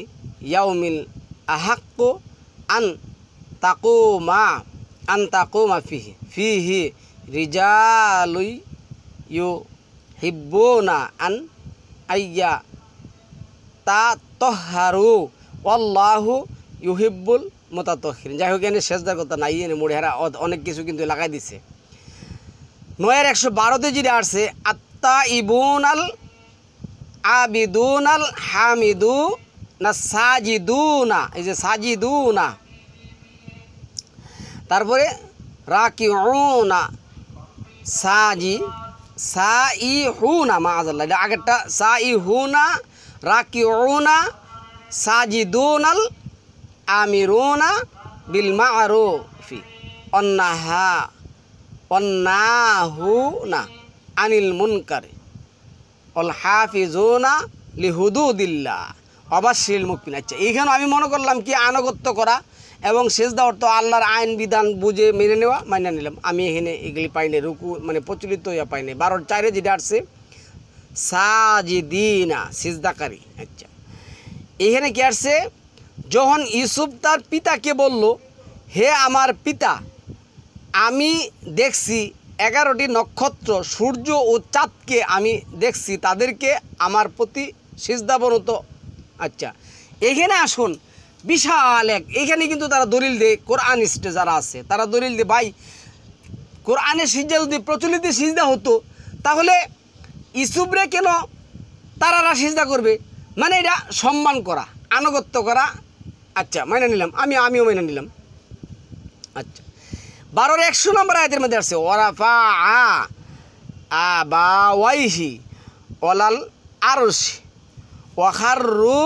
ইয়াউমিল আহাক্কু আন তাকুমা ফিহি রিজালুই ইউহিব্বুনা আন আইয়া তাতাহহারু ওয়াল্লাহু ইউহিব্বুল মুতাতাহহিরিন। যাই হোক, এনে সেজদার কথা নাই, এনে মুড়ে হারা অনেক কিছু কিন্তু লাগাই দিছে। 9-112 যেটা আসছে আত্তাইবুনাল আবিদুনাল হামিদু না সাজিদুনা, এই যে সাজিদুনা, তারপরে রাকিউনা সাইহুনা, মাআযাল্লাহ, এটা আগেরটা সাইহুনা রাকিউনা সাজিদুনাল আমিরুনা বিল মা'রুফি অন্নাহুনা আনিল মুনকারি অল হাফিজুনা লিহুদুদিল্লাহ অবাশশিরিল মুমিনিন। আচ্ছা, এইখানে আমি মনে করলাম কি আনুগত্য করা এবং সেজদা অর্থ আল্লাহর আইন বিধান বুঝে মেনে নেওয়া, মাইনা নিলাম। আমি এখানে এগুলি পাইনি, রুকু মানে প্রচলিত ইয়া পাইনি। 12-4 যেটা আসছে সাজিদিনা সিজদাকারী। আচ্ছা, এখানে কি আসছে, যখন ইউসুফ তার পিতাকে বলল, হে আমার পিতা, আমি দেখছি 11টি নক্ষত্র, সূর্য ও চাঁদকে আমি দেখছি, তাদেরকে আমার প্রতি সিজদাবনত। আচ্ছা, এখানে আসুন বিশাল এক, এখানে কিন্তু তারা দলিল দেয়, কোরআনিস্টে যারা আছে তারা দলিল দেয়, ভাই কোরআনের সিজদা যদি প্রচলিত সিজদা হতো তাহলে ইউসুফরে কেন তারারা সিজদা করবে? মানে এটা সম্মান করা, আনুগত্য করা। আচ্ছা, মাইনা নিলাম, আমিও মাইনা নিলাম। আচ্ছা, 12-100 নম্বর আয়াতের মধ্যে আসছে ওয়ারাফা আবাওয়াইহি ওয়ালাল আরশি ওয়াখাররু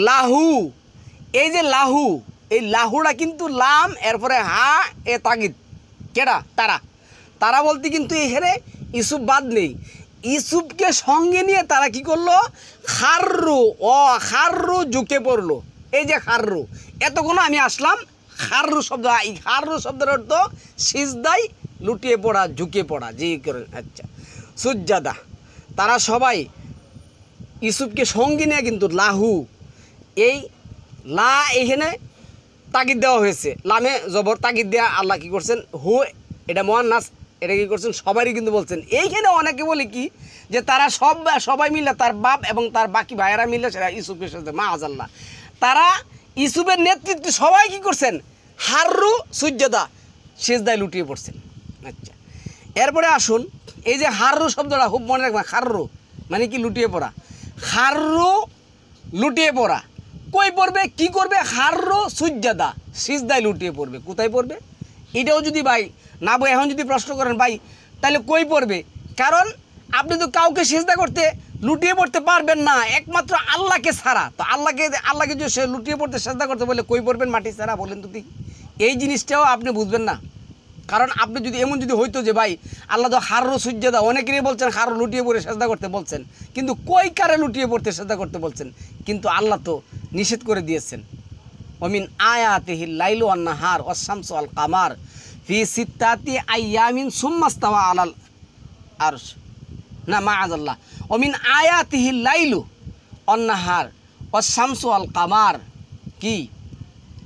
লাহু। এই যে লাহু, এই লাহুটা কিন্তু লাম এরপরে হা এ তাগিদ, কেডা? তারা বলতে কিন্তু এখানে ইউসুফ বাদ নেই। ইউসুফকে সঙ্গে নিয়ে তারা কি করলো? খাররু ঝুঁকে পড়লো। এই যে খাররু, এতক্ষণ আমি আসলাম খাররু শব্দ, এই খাররু শব্দের অর্থ সিজদায় লুটিয়ে পড়া, ঝুঁকে পড়া, যে করে। আচ্ছা, সুজ্জাদা, তারা সবাই ইউসুফকে সঙ্গে নিয়ে কিন্তু লাহু, এই লা এইখানে তাগিদ দেওয়া হয়েছে, লামে জবর তাগিদ দেওয়া। আল্লাহ কী করছেন? হু, এটা মুয়ান্নাস, এটা কী করছেন? সবারই কিন্তু বলছেন। এইখানে অনেকে বলে কি যে তারা সবাই মিলে, তার বাপ এবং তার বাকি ভাইয়েরা মিলে সেটা ইউসুফের সাথে, মাআযাল্লাহ, তারা ইউসুফের নেতৃত্বে সবাই কী করছেন? হাররু সুজ্জাদা, সিজদায় লুটিয়ে পড়ছেন। আচ্ছা, এরপরে আসুন, এই যে হাররু শব্দটা খুব মনে রাখবেন। হাররু মানে কি? লুটিয়ে পড়া। হাররু লুটিয়ে পড়া। কই পড়বে, কি করবে? হাররু সুজ্জাদা, সিজদায় লুটিয়ে পড়বে। কোথায় পড়বে? এটাও যদি ভাই না বই এখন যদি প্রশ্ন করেন ভাই তাহলে কই পড়বে, কারণ আপনি তো কাউকে সিজদা করতে লুটিয়ে পড়তে পারবেন না একমাত্র আল্লাহকে ছাড়া। তো আল্লাহকে যদি সে লুটিয়ে পড়তে সিজদা করতে বলে কই পড়বেন? মাটি ছাড়া। বলেন তো দেখি, এই জিনিসটাও আপনি বুঝবেন না। কারণ আপনি যদি এমন যদি হইতো যে ভাই আল্লাহ তো হাররু সুজ্জাদা, অনেকেরই বলছেন হাররু লুটিয়ে পড়ে সিজদা করতে বলছেন, কিন্তু কই কারে লুটিয়ে পড়তে সিজদা করতে বলছেন? কিন্তু আল্লাহ তো নিষেধ করে দিয়েছেন, ওমিন আয়াতিহিল লাইলু ওয়ান নাহার ওয়াস শামসু ওয়াল কামার ফি সিত্তাতি আইয়ামিন সুম্মা ইস্তাওয়া আলাল আরশ। না মাআযাল্লাহ, ওমিন আয়াতিহিল লাইলু ওয়ান নাহার ওয়াস শামসু ওয়াল কামার, কি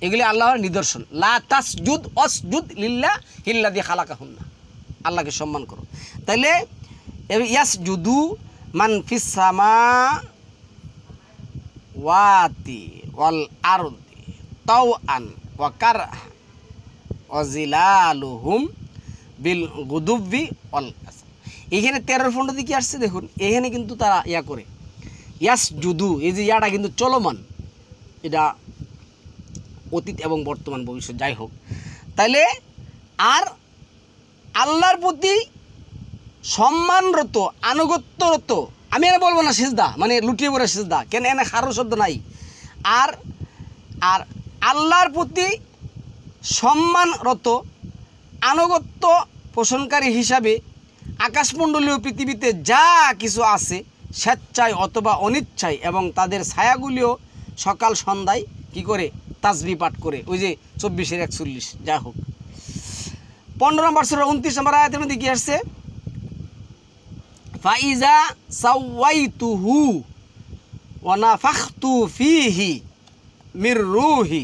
এগুলি আল্লাহর নিদর্শন। লা তাসজুদ ওয়াসজুদ লিল্লাহিল্লাযী খালাকাহুন্না, আল্লাহকে সম্মান করো। তাইলে ইয়াসজুদু মান ফিস সামাওয়াতি ওয়াল আরদি তাওআন ওয়া কারহা ওয়া জিলালুহুম বিল গুদুবি ওয়াল আসাল। এখানে 13-15 দিকে আসছে দেখুন, এখানে কিন্তু তারা ইয়া করে ইয়াসজুদু, এই যে ইয়াটা কিন্তু চলমান, এটা অতীত এবং বর্তমান ভবিষ্যৎ যাই হোক। তাইলে আর আল্লাহর প্রতি সম্মানরত আনুগত্যরত, আমি এনে বলবো না সিজদা মানে লুটিয়ে পড়ে সিজদা, কেন এনে হারু শব্দ নাই। আর আর আল্লাহর প্রতি সম্মানরত আনুগত্য পোষণকারী হিসাবে আকাশমণ্ডলীয় পৃথিবীতে যা কিছু আছে স্বেচ্ছায় অথবা অনিচ্ছায়, এবং তাদের ছায়াগুলিও সকাল সন্ধ্যায় কি করে? তাসবিহ পাঠ করে। ওই যে 24-41 যা হোক। 15 নম্বর সূরা 29 নম্বর আয়াতের মধ্যে কি আসছে? ফাইজা সাওয়াইতুহু ওয়া নাফাখতু ফীহি মির রূহি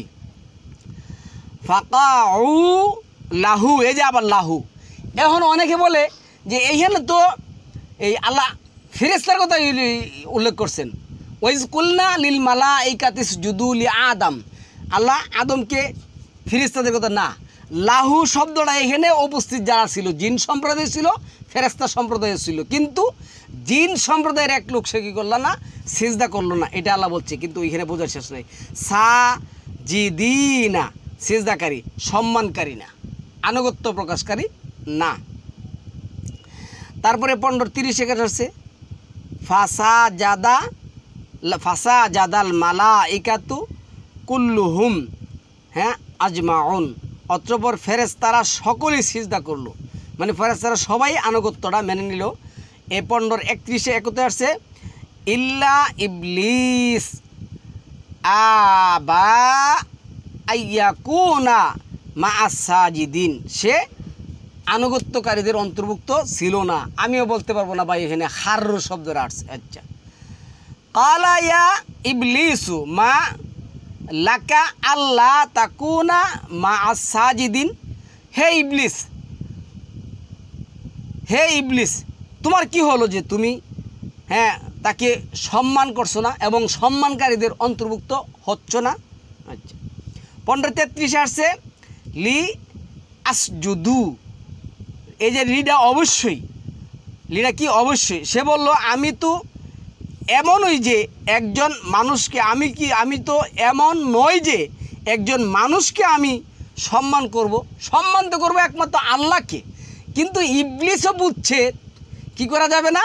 ফাকাউ লাহু। এই যে আবার লাহু। এখন অনেকে বলে যে এইখানে তো এই আল্লাহ ফেরেশতার কথা উল্লেখ করছেন। ওয়াইজ কুলনা লিল মালাইকাতি ইসজুদু লি আদম, আল্লাহ আদমকে ফেরেশতাদের কথা না। লাহু শব্দটা এখানে উপস্থিত যারা ছিল, জিন সম্প্রদায় ছিল, ফেরেশতা সম্প্রদায় ছিল, কিন্তু জিন সম্প্রদায়ের এক লোক সে কী করল না? সিজদা করলো না, এটা আল্লাহ বলছে। কিন্তু এখানে বোঝার শেষ নেই। সাজিদিনা, সিজদাকারী, সম্মানকারী না, আনুগত্য প্রকাশকারী না। তারপরে 15-30 হচ্ছে ফাসা জাদাল মালাইকাতু কুল্লুহুম, হ্যাঁ আজমাউন, অতঃপর ফেরেশতারা সকলেই সিজদা করলো, মানে ফেরেশতারা সবাই আনুগত্যটা মেনে নিল। এ 15-31 আসছে ইল্লা ইবলিস আবা আইয়াকুনা মা'আস সাজিদিন, সে আনুগত্যকারীদের অন্তর্ভুক্ত ছিল না। আমিও বলতে পারবো না ভাই এখানে হাররু শব্দটা আসছে। আচ্ছা, কালা ইয়া ইবলিসু মা লাকা আল্লাহ তাকুনা মা'আস সাজিদিন। হে ইবলিস, হে ইবলিস, তোমার কি হলো যে তুমি তাকে সম্মান করছো না এবং সম্মানকারীদের অন্তর্ভুক্ত হচ্ছ না? আচ্ছা, 15-33 আসছে লি আসজুদু। এই যে লিটা অবশ্যই, লিটা কি অবশ্যই, সে বলল আমি তো এমনই যে একজন মানুষকে আমি তো এমন নয় যে একজন মানুষকে আমি সম্মান করব, সম্মান তো করবো একমাত্র আল্লাহকে। কিন্তু ইবলিসও বুঝছে কি করা যাবে না,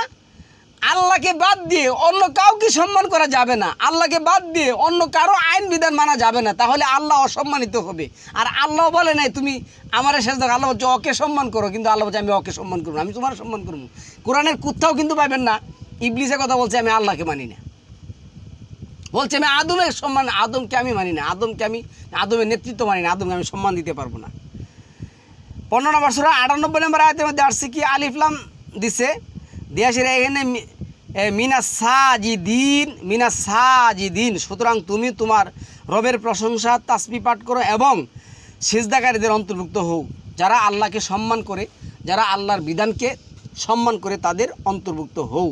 আল্লাহকে বাদ দিয়ে অন্য কাউকে সম্মান করা যাবে না, আল্লাহকে বাদ দিয়ে অন্য কারো আইন বিধান মানা যাবে না, তাহলে আল্লাহ অসম্মানিত হবে। আর আল্লাহ বলে নাই তুমি আমার শেষ দেখো, আল্লাহ বলছে ওকে সম্মান করো, কিন্তু আল্লাহ বলছে আমি ওকে সম্মান করবো, আমি তোমার সম্মান করবো। কোরআনের কোথাও কিন্তু পাবেন না ইবলিসের কথা বলছে আমি আল্লাহকে মানি না, বলছে আমি আদমের সম্মান, আদমকে আমি মানি না, আদমের নেতৃত্ব মানি না, আদমকে আমি সম্মান দিতে পারবো না। 15 নম্বর সূরা 98 নম্বর আয়াতের মধ্যে আসছে কি আলিফ লাম দিছে দিয়াছে এখানে মিনাস সাজিদিন। সুতরাং তুমি তোমার রবের প্রশংসা তাসবিহ পাঠ করো এবং সিজদাকারীদের অন্তর্ভুক্ত হও, যারা আল্লাহকে সম্মান করে, যারা আল্লাহর বিধানকে সম্মান করে তাদের অন্তর্ভুক্ত হও।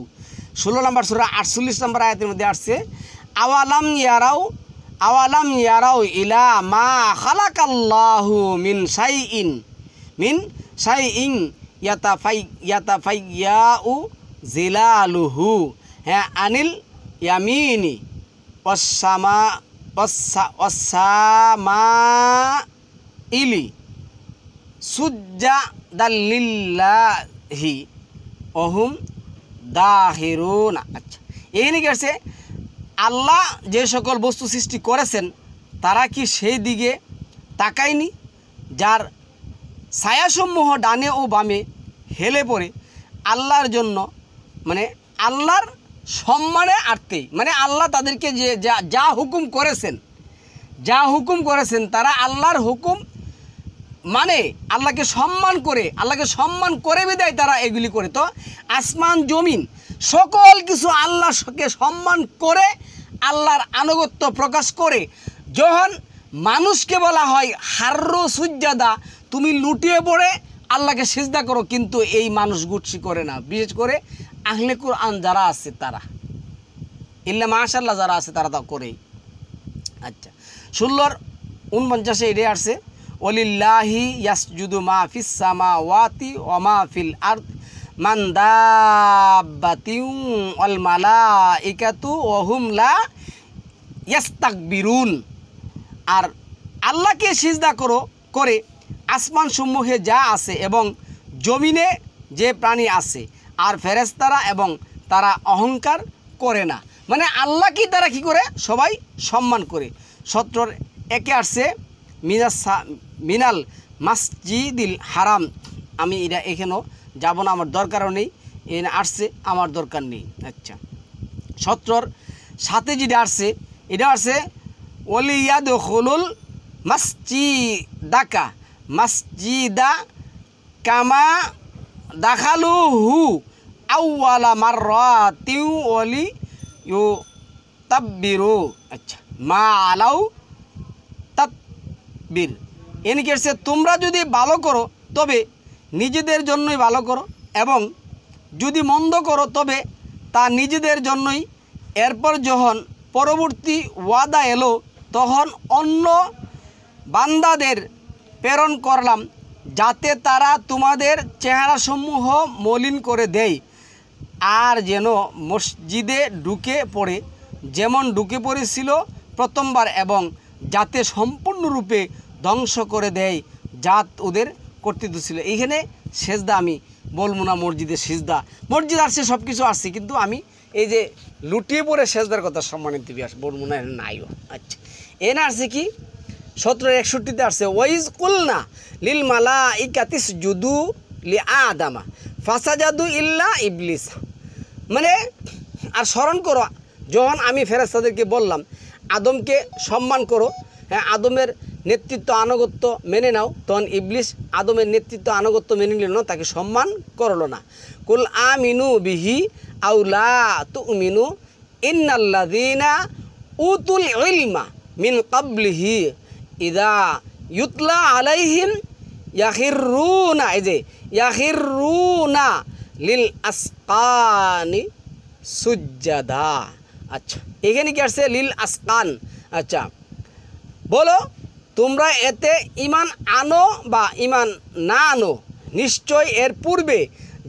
16 নম্বর সূরা 48 নম্বর আয়াতের মধ্যে আসছে আওয়ালাম ইয়ারাও ইলা মা খালাকাল্লাহু মিন শাইইন ইয়াতাফাইয়াউ জিলালুহু, হ্যাঁ, আনিল ইয়ামিনি ওয়াসামাইলি সুজ্জাদাল্লিল্লাহি ওহুম দাহিরুন। আচ্ছা, এখানে কি আছে? আল্লাহ যে সকল বস্তু সৃষ্টি করেছেন তারা কি সেই দিকে তাকায়নি, যার ছায়াসমূহ ডানে ও বামে হেলে পড়ে আল্লাহর জন্য, মানে আল্লাহর সম্মানে আর্তেই, মানে আল্লাহ তাদেরকে যে যা হুকুম করেছেন তারা আল্লাহর হুকুম মানে আল্লাহকে সম্মান করে বিদায় তারা এগুলি করে। তো আসমান জমিন সকল কিছু আল্লাহকে সম্মান করে আল্লাহর আনুগত্য প্রকাশ করে যখন মানুষকে বলা হয় হার্রু সুজ্জাদা, তুমি লুটিয়ে পড়ে আল্লাহকে সিজদা করো, কিন্তু এই মানুষ গুটসি করে না। বিশেষ করে আহলে কুরআন যারা আছে তারা, ইল্লা মাশাআল্লাহ যারা আছে তারা তা করেই। আচ্ছা, 16-49 এটাই আসছে ওয়ালিল্লাহি ইয়াসজুদু মা ফিস সামাওয়াতি ওয়া মা ফিল আরদ মান দাব্বাতিন ওয়াল মালাইকাতু ওয়া হুম লা ইয়াস্তাকবিরুন। আর আল্লাহকে সিজদা করে আসমান সমূহে যা আছে এবং জমিনে যে প্রাণী আছে, আর ফেরেশতারা, এবং তারা অহংকার করে না, মানে আল্লাহকে তারা কি করে সবাই সম্মান করে। 17 আসছে মিনাল মাসজিদিল হারাম, আমি এটা এখানেও যাব না, আমার দরকারও নেই, এখানে আসছে আমার দরকার নেই। আচ্ছা, 17 যেটা আসছে এটা আসছে ওয়ালিয়াদখুলুল মাসজিদা কামা দাখালুহু আউওয়ালা মাররাতিন ওয়ালি ইউতাব্বিরু। আচ্ছা, মা আলাউ তাতবির, এনে কি আসছে? তোমরা যদি ভালো করো তবে নিজেদের জন্যই ভালো করো, এবং যদি মন্দ করো তবে তা নিজেদের জন্যই। এরপর যখন পরবর্তী ওয়াদা এলো তখন অন্য বান্দাদের প্রেরণ করলাম যাতে তারা তোমাদের চেহারাসমূহ মলিন করে দেয়, আর যেন মসজিদে ঢুকে পড়ে যেমন ঢুকে পড়েছিল প্রথমবার, এবং যাতে সম্পূর্ণরূপে ধ্বংস করে দেয় জাত ওদের কর্তৃত্ব ছিল। এইখানে সেজদা আমি বলবো না, মসজিদে সিজদা, মসজিদ আসছে সব কিছু আসছে, কিন্তু আমি এই যে লুটিয়ে পড়ে সেজদার কথা সম্মানিত বলবো না, নাইও। আচ্ছা, এনে আসছে কি 17-61 আসছে ওয়াইজ কুলনা লিল মালাইকাতি ইসজুদু লি আদামা ফাসাজাদু ইল্লা ইবলিস, মানে আর স্মরণ করো যখন আমি ফেরেশতাদেরকে বললাম আদমকে সম্মান করো, হ্যাঁ, আদমের নেতৃত্ব আনুগত্য মেনে নাও, তখন ইবলিস আদমের নেতৃত্ব আনুগত্য মেনে নিল না, তাকে সম্মান করলো না। কুল আমিনু বিহি আও লা তুমিনু ইন্নাল্লাযীনা উতুল ইলমা মিন ক্বাবলিহি ইযা ইউতলা আলাইহিম ইয়াখিরুনা, এই যে ইয়াখিরুনা লিল আসকানি সুজ্জাদা। আচ্ছা, এখানে কি আসছে? লিল আসকান। আচ্ছা, বলো তোমরা এতে ঈমান আনো বা ঈমান না আনো, নিশ্চয় এর পূর্বে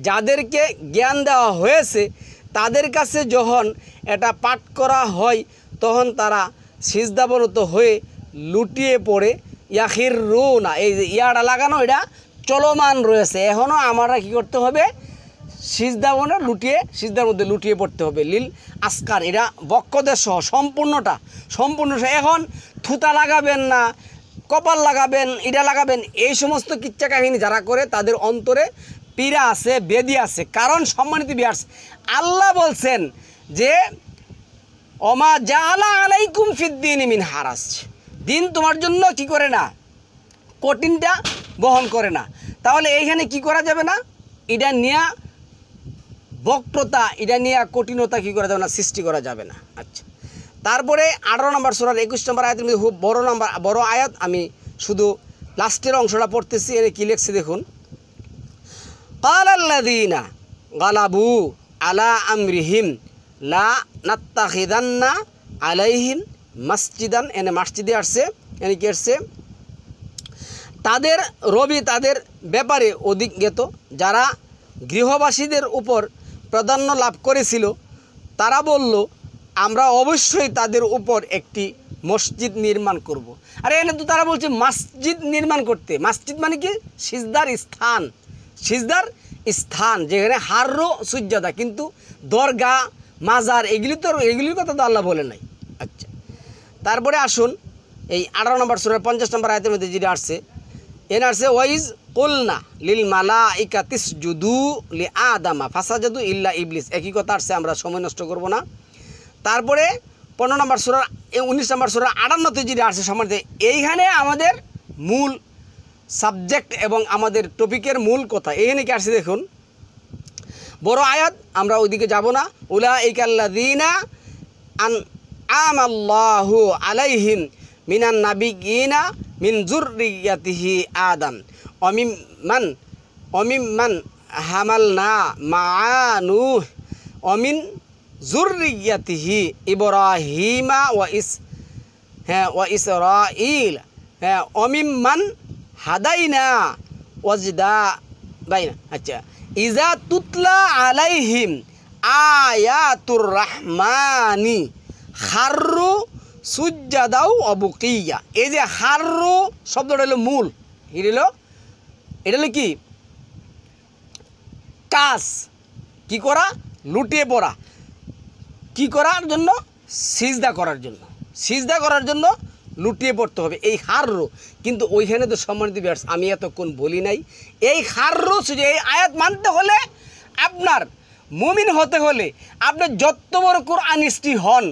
যাদেরকে জ্ঞান দেওয়া হয়েছে তাদের কাছে যখন এটা পাঠ করা হয় তখন তারা সিজদাবনত হয়ে লুটিয়ে পড়ে ইয়াখিরুনা, এই যে ইয়াটা লাগানো এটা চলমান রয়েছে, এখনও আমরা কি করতে হবে? সিজদাবনে সিজদার মধ্যে লুটিয়ে পড়তে হবে। লিল আসকার, এটা বক্ষদের সহ সম্পূর্ণটা। এখন থুতা লাগাবেন না, কপাল লাগাবেন, এটা লাগাবেন, এই সমস্ত কিচ্ছা কাহিনী যারা করে তাদের অন্তরে পীড়া আছে, বেদি আছে। কারণ সম্মানিত ভিউয়ার্স, আল্লাহ বলছেন যে ওমা জাআলা আলাইকুম ফিদ্দীনি মিন হারাজ, দিন তোমার জন্য কি করে না, কঠিনটা বহন করে না। তাহলে এইখানে কি করা যাবে না? এটা নিয়ে বক্রতা, এটা নিয়ে কঠিনতা কি করা যাবে না, সৃষ্টি করা যাবে না। আচ্ছা, তারপরে 18 নম্বর সূরার 21 নম্বর আয়াতের মধ্যে খুব বড় আয়াত, আমি শুধু লাস্টের অংশটা পড়তেছি। এর কি লেখছে দেখুন, ক্বালাল্লাযীনা গালাবু আলা আমরিহিম লা নাত্তাখিযান্না আলাইহিম মসজিদান, এনে মসজিদে আসছে, এনে কি আসছে? তাদের রবি তাদের ব্যাপারে অধিজ্ঞত। যারা গৃহবাসীদের উপর প্রাধান্য লাভ করেছিল তারা বলল, আমরা অবশ্যই তাদের উপর একটি মসজিদ নির্মাণ করব। আর এখানে তো তারা বলছে মসজিদ নির্মাণ করতে। মসজিদ মানে কি? সিজদার স্থান, সিজদার স্থান যেখানে হার্র সুজ্জাদা, কিন্তু দরগা মাজার এগুলির কথা তো আল্লাহ বলে নাই। আচ্ছা, তারপরে আসুন এই 18 নম্বর সূরার 50 নম্বর আয়াতের মধ্যে যেটা আসছে, এখানে আসছে ওয়াইজ কুলনা লিল মালাইকাতি ইসজুদু লি আদামা ফাসাজাদু ইল্লা ইবলিস। একই কথা আসছে, আমরা সময় নষ্ট করব না। তারপরে 15 নম্বর সূরার 19 নম্বর সূরার 58তে যেটা আসছে সম্বন্ধে, এইখানে আমাদের মূল সাবজেক্ট এবং আমাদের টপিকের মূল কথা এইখানে কি আসছে দেখুন, বড় আয়াত, আমরা ওইদিকে যাব না। উলাইকাল্লাযীনা আনআমাল্লাহু আলাইহিম মিনান নাবিয়্যিনা মিন যুররিয়াতিহি আদম অমিম্মান হামালনা মাআ নূহ অমিন যুররিয়াতিহি ইব্রাহিমা ওয়া ইসরাঈল অমিম্মান হাদাইনা ওয়াজদা বাইনা। আচ্ছা, ইজা তুতলা আলাইহিম আয়াতুর রহমানি খাররু সুজ্জাদাও অবুকিয়া। এই যে খাররু শব্দটা হলো মূল, এটা হলো কি কাজ, কি করা? লুটিয়ে পড়া। কি করার জন্য? সিজদা করার জন্য। সিজদা করার জন্য লুটিয়ে পড়তে হবে, এই খাররু। কিন্তু ওইখানে তো সম্মানিত ভিউয়ার্স আমি এতক্ষণ বলি নাই, এই খাররু এই আয়াত মানতে হলে, আপনার মুমিন হতে হলে, আপনি যত বড় কোরআনিস্টি হন,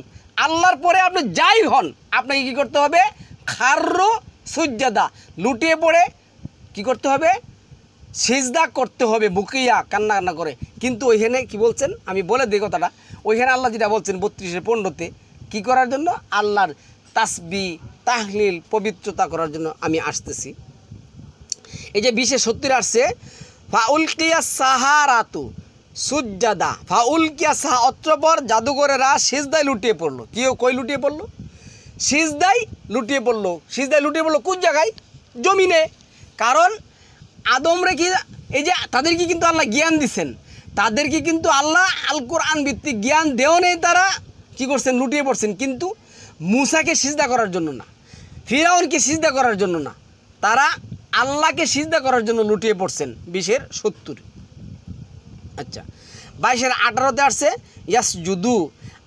আল্লাহর পরে আপনি যাই হন, আপনাকে কী করতে হবে? খাররু সুজ্জাদা, লুটিয়ে পড়ে কি করতে হবে? সিজদা করতে হবে, বুকিয়া, কান্না কান্না করে। কিন্তু ওইখানে কি বলছেন, আমি বলে দিই কথাটা। ওইখানে আল্লাহ যেটা বলছেন 32-15 কি করার জন্য? আল্লাহর তাসবিহ তাহলিল পবিত্রতা করার জন্য আমি আসতেছি। এই যে 20-70 আসছে, ফাউলকিয়া সাহারাতু সুজ্জাদা ফাউলকিয়া সাহা, অত্রপর জাদুঘরেরা সিজদায় লুটিয়ে পড়লো। কই লুটিয়ে পড়লো? সিজদায় লুটিয়ে পড়লো। সিজদায় লুটিয়ে পড়লো কোন জায়গায়? জমিনে। কারণ আদমরে কি, এই যে তাদেরকে কিন্তু আল্লাহ জ্ঞান দিচ্ছেন, তাদেরকে কিন্তু আল্লাহ আল কোরআন ভিত্তিক জ্ঞান দেও নেই, তারা কি করছেন? লুটিয়ে পড়ছেন। কিন্তু মুসাকে সিজদা করার জন্য না, ফিরাউনকে সিজদা করার জন্য না, তারা আল্লাহকে সিজদা করার জন্য লুটিয়ে পড়ছেন। 20-70। আচ্ছা, 22-18তে আসছে ইয়াসজুদু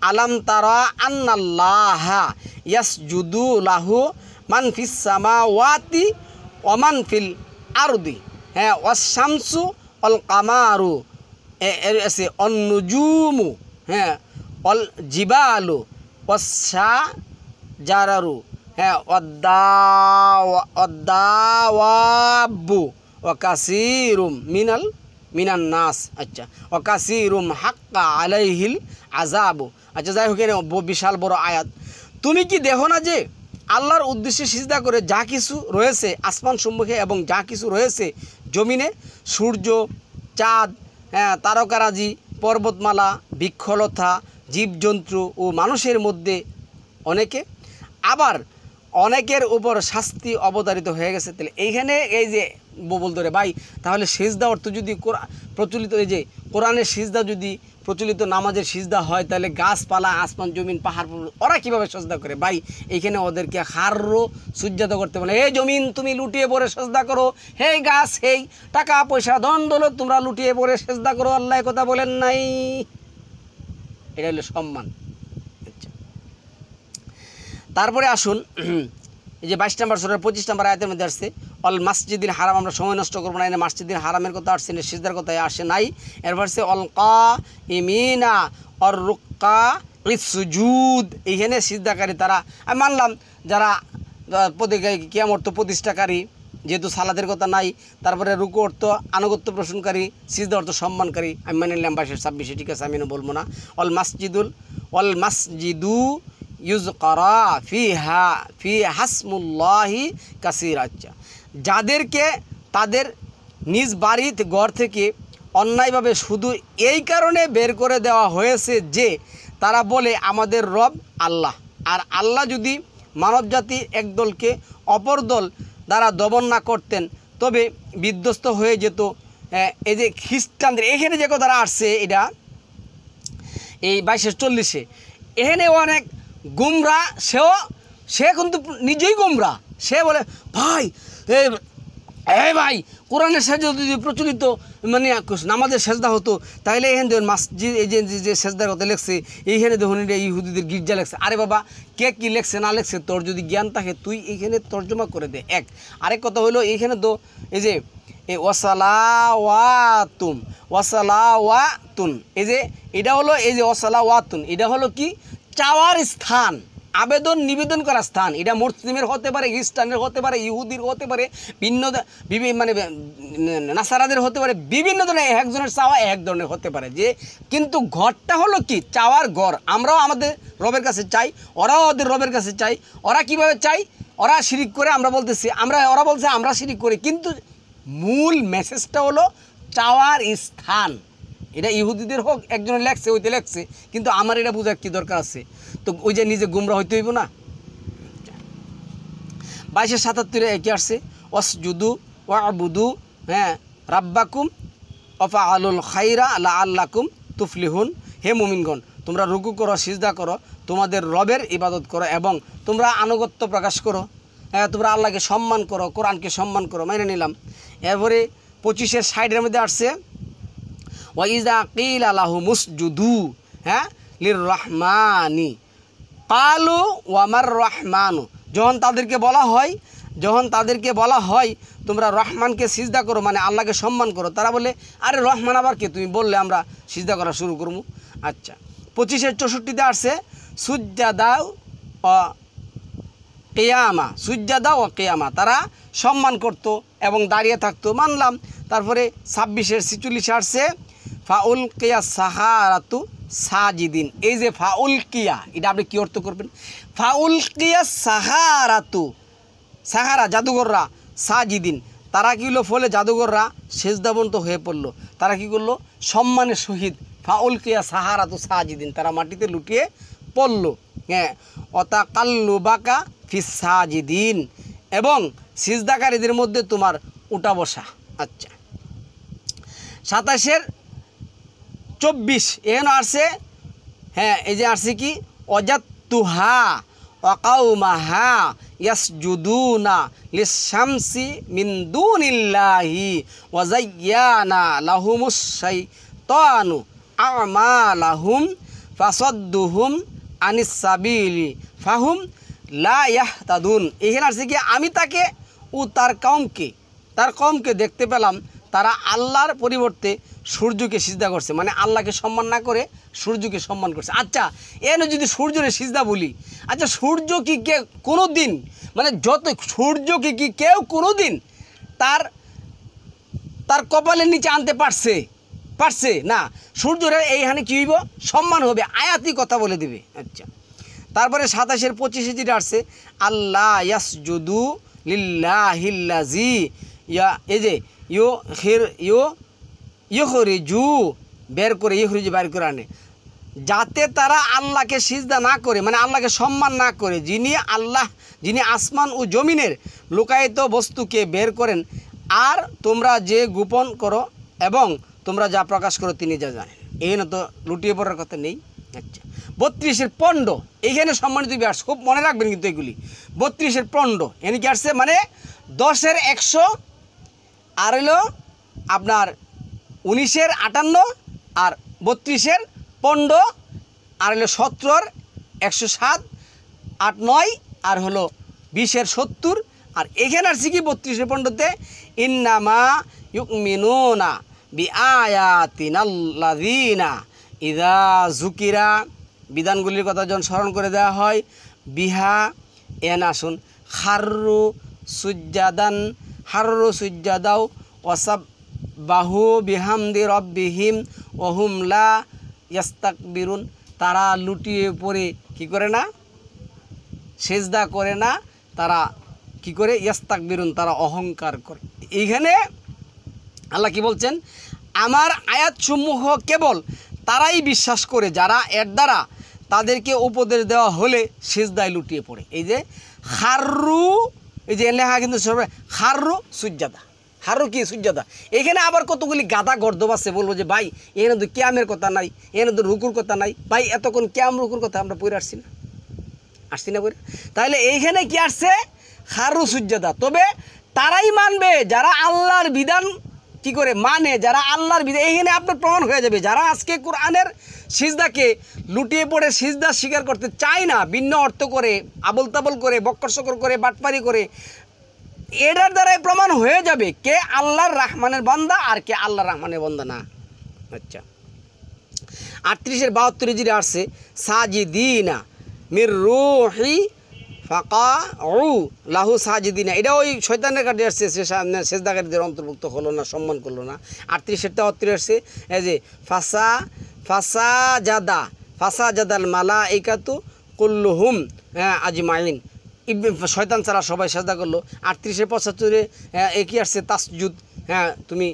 আলাম তারা আন্নাল্লাহা ইয়াসজুদু লাহু মান ফিস সামাওয়াতি ওয়া মান ফিল আরদি ওয়াস শামসু অল কামারু আছে অন্নুজুমু অল জিবালু ওয়াসশাজারু ওয়াদ্দাওয়াবু ওয়া কাসীরুম মিনান নাস। আচ্ছা, ওয়া কাসীরুম হাক্কা আলাইহিল আযাবু। আচ্ছা, যাই হোক, বিশাল বড় আয়াত। তুমি কি দেখো না যে আল্লাহর উদ্দেশ্যে সিজদা করে যা কিছু রয়েছে আসমান সম্মুখে এবং যা কিছু রয়েছে জমিনে, সূর্য, চাঁদ, তারকারাজি, পর্বতমালা, বৃক্ষলতা, জীবজন্তু ও মানুষের মধ্যে অনেকের উপর শাস্তি অবতারিত হয়ে গেছে। তাহলে এইখানে এই যে বলতো রে ভাই, তাহলে সিজদা অর্থ যদি প্রচলিত, এই যে কোরআনের সিজদা যদি প্রচলিত নামাজের সিজদা হয়, তাহলে গাছপালা, আসমান, জমিন, পাহাড়, ওরা কীভাবে সজদা করে? ভাই এইখানে ওদেরকে খাররু সুজ্জাদা করতে বলে। হে জমিন তুমি লুটিয়ে পড়ে সজদা করো, হে গাছ, হে টাকা পয়সা ধন দৌলত তোমরা লুটিয়ে পড়ে সজদা করো, আল্লাহ কথা বলেন নাই। এটা হলো সম্মান। আচ্ছা, তারপরে আসুন এই যে 22 নম্বর সূরার 25 নম্বর আয়াতের মধ্যে আসছে অল মসজিদিল হারাম। আমরা সময় নষ্ট করবো না, এনে মসজিদিল হারামের কথা আসছে না, সিজদার কথা আসে নাই। এরপর আসছে অল কাইমিনা অর রুক্কা ইসজুদ। এইখানে সিজদাকারী তারা, আমি মানলাম যারা কিয়ামত অর্থ প্রতিষ্ঠাকারী, যেহেতু সালাদের কথা নাই। তারপরে রুকু অর্থ আনুগত্য পোষণকারী, সিজদা অর্থ সম্মানকারী, আমি মানে নিলাম 22-26। ঠিক আছে, আমি বলবো না। অল মসজিদু ইউজকারা ফি হাসমুল্লাহি কাসীরা। আচ্ছা, যাদেরকে তাদের নিজ বাড়িতে ঘর থেকে অন্যায়ভাবে শুধু এই কারণে বের করে দেওয়া হয়েছে যে তারা বলে আমাদের রব আল্লাহ। আর আল্লাহ যদি মানবজাতির একদলকে অপর দল দ্বারা দমন না করতেন তবে বিধ্বস্ত হয়ে যেত। এই যে খ্রিস্টানদের এখানে যে কথাটা আসছে এটা এই 2240 এখানে অনেক গুমরা, সে কিন্তু নিজেই গুমরা। সে বলে ভাই ভাই কোরআনের সেজদা যদি প্রচলিত মানে নামাজের সেজদা হতো তাহলে এখানে দেখুন মসজিদ এই যে সেজদার কথা লেখছে এইখানে দেখুন এটা ইহুদিদের গির্জা লেখছে। আরে বাবা কে কী লেখছে না লেখছে তোর যদি জ্ঞান থাকে তুই এইখানে তর্জমা করে দে। আরেক কথা হলো এইখানে তো এই যে ওয়াসালাওয়াতুন এই যে এটা হলো এই যে ওয়াসালাওয়াতুন এটা হলো কি চাওয়ার স্থান, আবেদন নিবেদন করার স্থান। এটা মুসলিমের হতে পারে, খ্রিস্টানের হতে পারে, ইহুদির হতে পারে, মানে নাসারাদের হতে পারে, বিভিন্ন ধরনের একজনের চাওয়া এক ধরনের হতে পারে। যে কিন্তু ঘরটা হলো কি চাওয়ার ঘর। আমরাও আমাদের রবের কাছে চাই, ওরাও ওদের রবের কাছে চাই। ওরা কিভাবে চাই? ওরা শিরিক করে, আমরা বলতেছি ওরা বলছে আমরা শিরিক করি, কিন্তু মূল মেসেজটা হলো চাওয়ার স্থান। এটা ইহুদিদের হোক একজনের লেখছে ওইতে লেখছে, কিন্তু আমার এটা বোঝার কী দরকার আছে? তো ওই যে নিজে গুমরা হইতে হইব না। 2277 কি আসছে ওয়াসজুদু ওয়াবুদু রাব্বাকুম ওয়াফআলুল খাইরা লাআল্লাকুম তুফলিহুন। হে মুমিনগণ তোমরা রুকু করো, সিজদা করো, তোমাদের রবের ইবাদত করো এবং তোমরা আনুগত্য প্রকাশ করো, তোমরা আল্লাহকে সম্মান করো, কোরআনকে সম্মান করো। মেনে নিলাম। এরপরে 25-60 মধ্যে আসছে ওয়াইজা কিলা লাহুমুসজুদু লির রহমানি কালু ওয়ামার রহমানু। যখন তাদেরকে বলা হয় তোমরা রহমানকে সিজদা করো মানে আল্লাহকে সম্মান করো, তারা বলে আরে রহমান আবার কে? তুমি বললে আমরা সিজদা করা শুরু করবো। আচ্ছা 25-64 আসছে সুজ্জাদা ও কেয়ামা, তারা সম্মান করত এবং দাঁড়িয়ে থাকতো, মানলাম। তারপরে 26-46 আসছে ফাউল কিয়া সাহারাতু সাজিদিন। এই যে ফাউল কিয়া এটা আপনি কী অর্থ করবেন? ফাউল কিয়া সাহারা জাদুঘররা সাজিদিন, তারা কী হলো ফলে জাদুঘররা সেজদাবন্ত হয়ে পড়লো। তারা কি করলো? সম্মানের সহিত ফাউল কিয়া সাহারাতু সাজিদিন, তারা মাটিতে লুটিয়ে পড়লো। অতাকাল্লু বাকা ফিস সাজিদিন, এবং সিজদাকারীদের মধ্যে তোমার উঠা বসা। আচ্ছা 27-24 এখানে আসছে এই যে আসছে কি অজাত্তুহা ওয়াকাউমাহা ইয়াসজুদুনা লিশ-শামসি মিন দুনিল্লাহি ওয়া যায়্যানা লাহুমুশ শাইতানু আমালাহুম ফাসাদ্দুহুম আনিস সাবিলি ফাহুম লা ইয়াহতাদুন। এখানে আসছে কি আমি তাকে ও তার কওমকে দেখতে পেলাম তারা আল্লাহর পরিবর্তে সূর্যকে সিজদা করছে, মানে আল্লাহকে সম্মান না করে সূর্যকে সম্মান করছে। আচ্ছা এনে যদি সূর্যরে সিজদা বলি, আচ্ছা সূর্য কি কোনো দিন মানে সূর্যকে কি কেউ কোনো দিন তার কপালের নিচে আনতে পারছে না? সূর্যরে এইখানে কী হইব? সম্মান হবে, আয়াতি কথা বলে দিবে। আচ্ছা তারপরে 27-25 যেটা আসছে আল্লাহ ইয়াসজুদু লিল্লাহিল্লাজি এই যে ইউখরিজু বের করে আনে, যাতে তারা আল্লাহকে সিজদা না করে মানে আল্লাহকে সম্মান না করে, যিনি আসমান ও জমিনের লুকায়িত বস্তুকে বের করেন, আর তোমরা যে গোপন করো এবং তোমরা যা প্রকাশ করো তিনি যা জানেন। এখানে তো লুটিয়ে পড়ার কথা নেই। আচ্ছা 32 পণ্ড এইখানে সম্মানিত বিয়ার্স খুব মনে রাখবেন কিন্তু এগুলি। 32 পণ্ড এখানে কি আসছে মানে 10-100 আর হলো আপনার 19-58 আর 32 পণ্ড আর হলো 17-107 8-9 আর হলো 20-70 আর এখানে আসছে কি 32 পণ্ডতে ইন্নামা ইউমিনুনা বিআয়াতিনাল্লাযিনা ইযা যুকিরা, বিধানগুলির কথা যখন স্মরণ করে দেওয়া হয়, বিহা আসুন হাররু সুজ্জাদাও ওয়াসাব্বাহু বিহামদি রব্বিহিম ওহুম লা ইয়াস্তাকবিরুন, তারা লুটিয়ে পড়ে কি করে না? সেজদা করে না, তারা কি করে? ইয়াস্তাকবিরুন, তারা অহংকার করে। এইখানে আল্লাহ কি বলছেন? আমার আয়াতসমূহ কেবল তারাই বিশ্বাস করে যারা এর দ্বারা তাদেরকে উপদেশ দেওয়া হলে সিজদায় লুটিয়ে পড়ে। এই যে খাররু এই যে লেখা কিন্তু সবাই খাররু সুজ্জাদা, খাররু কি সুজ্জাদা। এখানে আবার কতগুলি গাদা গর্দব আছে, বলবো যে ভাই এখানে তো ক্যামের কথা নাই, এখানে তো রুকুর কথা নাই। ভাই এতক্ষণ ক্যাম রুকুর কথা আমরা পড়ে আসছি না পড়ে। তাহলে এইখানে কি আসছে? খাররু সুজ্জাদা। তবে তারাই মানবে যারা আল্লাহর বিধান কি করে মানে, যারা আল্লাহর বিধান। এইখানে আপনার প্রমাণ হয়ে যাবে যারা আজকে কোরআনের সিজদাকে লুটিয়ে পড়ে সিজদা স্বীকার করতে চায় না, ভিন্ন অর্থ করে, আবল তাবল করে, বক্কর করে, বাটপারি করে, এটার দ্বারাই প্রমাণ হয়ে যাবে কে আল্লাহর রহমানের বান্দা আর কে আল্লাহর রহমানের বান্দা না। আচ্ছা, 38-এর 72 জিরে আসছে সাজিদিনা মির রুহি ফাকাউ লাহু সাজিদিনা। এটা ওই শয়তানের কাছে আসছে, সেজদাকারীদের অন্তর্ভুক্ত হলো না, সম্মান করলো না। 38-এর 73 আসছে এই যে ফাসাজাদাল মালাইকাতু কুল্লুহুম আজমাইন, শয়তান ছাড়া সবাই সেজদা করলো। 38-এর 75-এ একই আসছে তাসজুদ, হ্যাঁ তুমি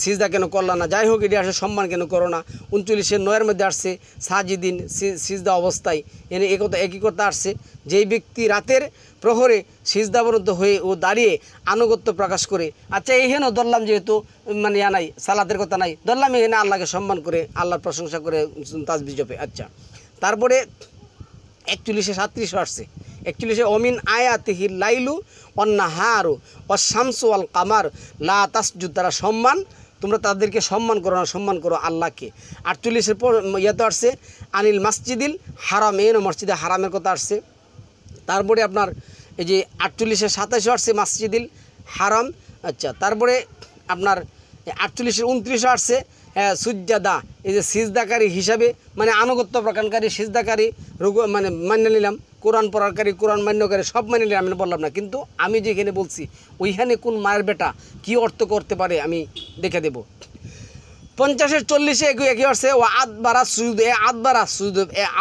সিজদা কেন করলা না। যাই হোক, এটি আসে সম্মান কেন করো না। 39-এর 9-এর মধ্যে আসছে সাজিদিন, সিজদা অবস্থায় এনে একই কথা আসছে যেই ব্যক্তি রাতের প্রহরে সিজদাবরত হয়ে ও দাঁড়িয়ে আনুগত্য প্রকাশ করে। আচ্ছা, এইখানেও ধরলাম যেহেতু মানে নাই, সালাতের কথা নাই, ধরলাম এখানে আল্লাহকে সম্মান করে, আল্লাহর প্রশংসা করে তাসবিহ জপে। আচ্ছা, তারপরে 41-এ 37 আসছে 41-এ অমিন আয়াতিহিল লাইলু ওয়ান্নাহারু ওয়াশ-শামসু ওয়াল কামার লা তাসজুদ, তারা সম্মান, তোমরা তাদেরকে সম্মান করো না, সম্মান করো আল্লাহকে। 48-এর পর ইয়াতে আসছে আনিল মাসজিদিল হারাম, এনো মসজিদে হারামের কথা আসছে। তারপরে আপনার এই যে 48-এর 27 আসছে মাসজিদিল হারাম। আচ্ছা, তারপরে আপনার 48-এর 29 আসছে সুজ্জাদা, এই যে সিজদাকারী হিসাবে মানে আনুগত্য প্রকাশকারী, সিজদাকারী, রুকু মানে মান্য নিলাম, কোরআন পড়াকারী, কোরআন মান্যকারী সব মানে নিলাম, আমি বললাম না। কিন্তু আমি যেখানে বলছি ওইখানে কোন মায়ের বেটা কি অর্থ করতে পারে আমি দেখে দেব। 50-এর 40-এ একই আসছে ও আদবারা সুজুদ,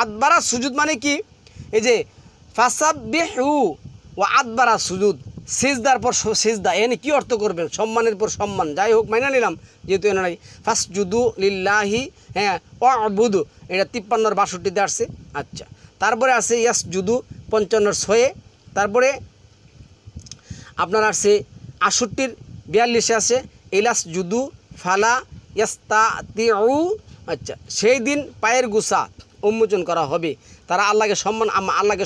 আদবারা সুজুদ মানে কি? এই যে ফাসাব্বিহু ও আদবারা সুজুদ, সিজদার পর সিজদা, এনে কি অর্থ করবেন? সম্মানের পর সম্মান। যাই হোক, মাইনা নিলাম যেহেতু এনে নাই। ফাসজুদু লিল্লাহি, হ্যাঁ ওয়াবুদু, এটা 53-এর 62-তে আসছে। আচ্ছা, তারপরে আসছে ইয়াসজুদু 55-এর 6-এ। তারপরে আপনার আসছে 68-এর 42-এ আছে ইলাসজুদু ফালা ইয়াস্তাতিউ। আচ্ছা, সেই দিন পায়ের গুছা উন্মোচন করা হবে, তারা আল্লাহকে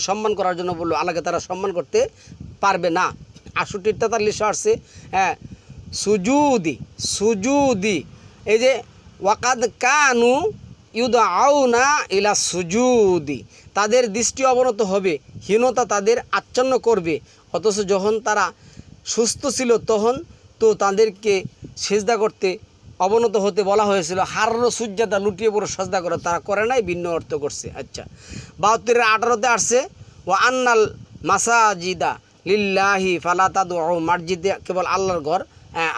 সম্মান করার জন্য বললো, আল্লাহকে তারা সম্মান করতে পারবে না। 68-এর 43-এ আসছে হ্যাঁ সুজুদি, এই যে ওয়াকাদ কানু ইউদআউনা ইলা সুজুদি, তাদের দৃষ্টি অবনত হবে, হীনতা তাদের আচ্ছন্ন করবে, অথচ যখন তারা সুস্থ ছিল তখন তো তাদেরকে সিজদা করতে অবনত হতে বলা হয়েছিল। হাররো সুজ্জাদা, লুটিয়ে পড়ে সাজদা করে, তারা করে নাই, ভিন্ন অর্থ করছে। আচ্ছা, 72-এর 18-তে আসছে ও আন্নাল মাসাজিদা লিল্লাহি ফালা তাদউ, মসজিদে কেবল আল্লাহর ঘর,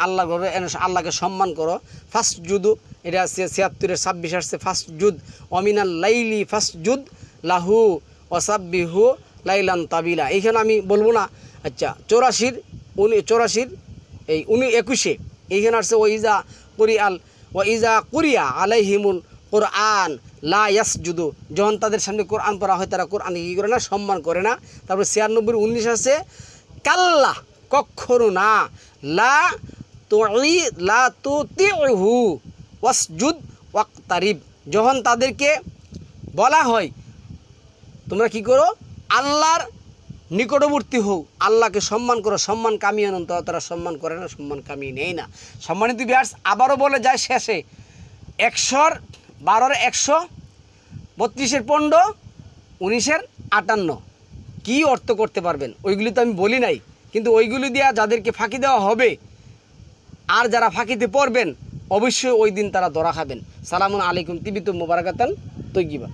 আল্লাহর ঘরে আল্লাহকে সম্মান করো। ফাসজুদু, এটা আসছে 76-এর 26 আসছে ফাসজুদ অমিনাল লাইলি ফাসজুদ লাহু ওয়াসাব্বিহু লাইলান তাবিলা। এইখানে আমি বলবো না। আচ্ছা, 84-এর এই 21-এ এইখানে আসছে ওয়াইজা কুরিয়া আলাইহিমুল কোরআন লা ইয়াসজুদু, যখন তাদের সামনে কোরআন পড়া হয় তারা কোরআন কী করে না, সম্মান করে না। তারপরে 96-এর 19 আছে কাল্লা, কখনো না, লা তুতিউহু ওয়াসজুদ ওয়াক্তারিব, যখন তাদেরকে বলা হয় তোমরা কি করো, আল্লাহর নিকটবর্তী হও, আল্লাহকে সম্মান করো, সম্মান কামিয়ে আনুন, তারা সম্মান করে না, সম্মান কামিয়ে নেয় না। সম্মানিত ভিউয়ার্স, আবারও বলে যায় শেষে 100-এর 12-এর 100, 32-এর 15, 19-এর 58 কী অর্থ করতে পারবেন ওইগুলি তো আমি বলি নাই, কিন্তু ওইগুলি দিয়া যাদেরকে ফাঁকি দেওয়া হবে আর যারা ফাঁকিতে পড়বেন অবশ্যই ওই দিন তারা ধরা খাবেন। সালামুন আলাইকুম তিবিতুম মুবারাকাতান তৈয়িবা।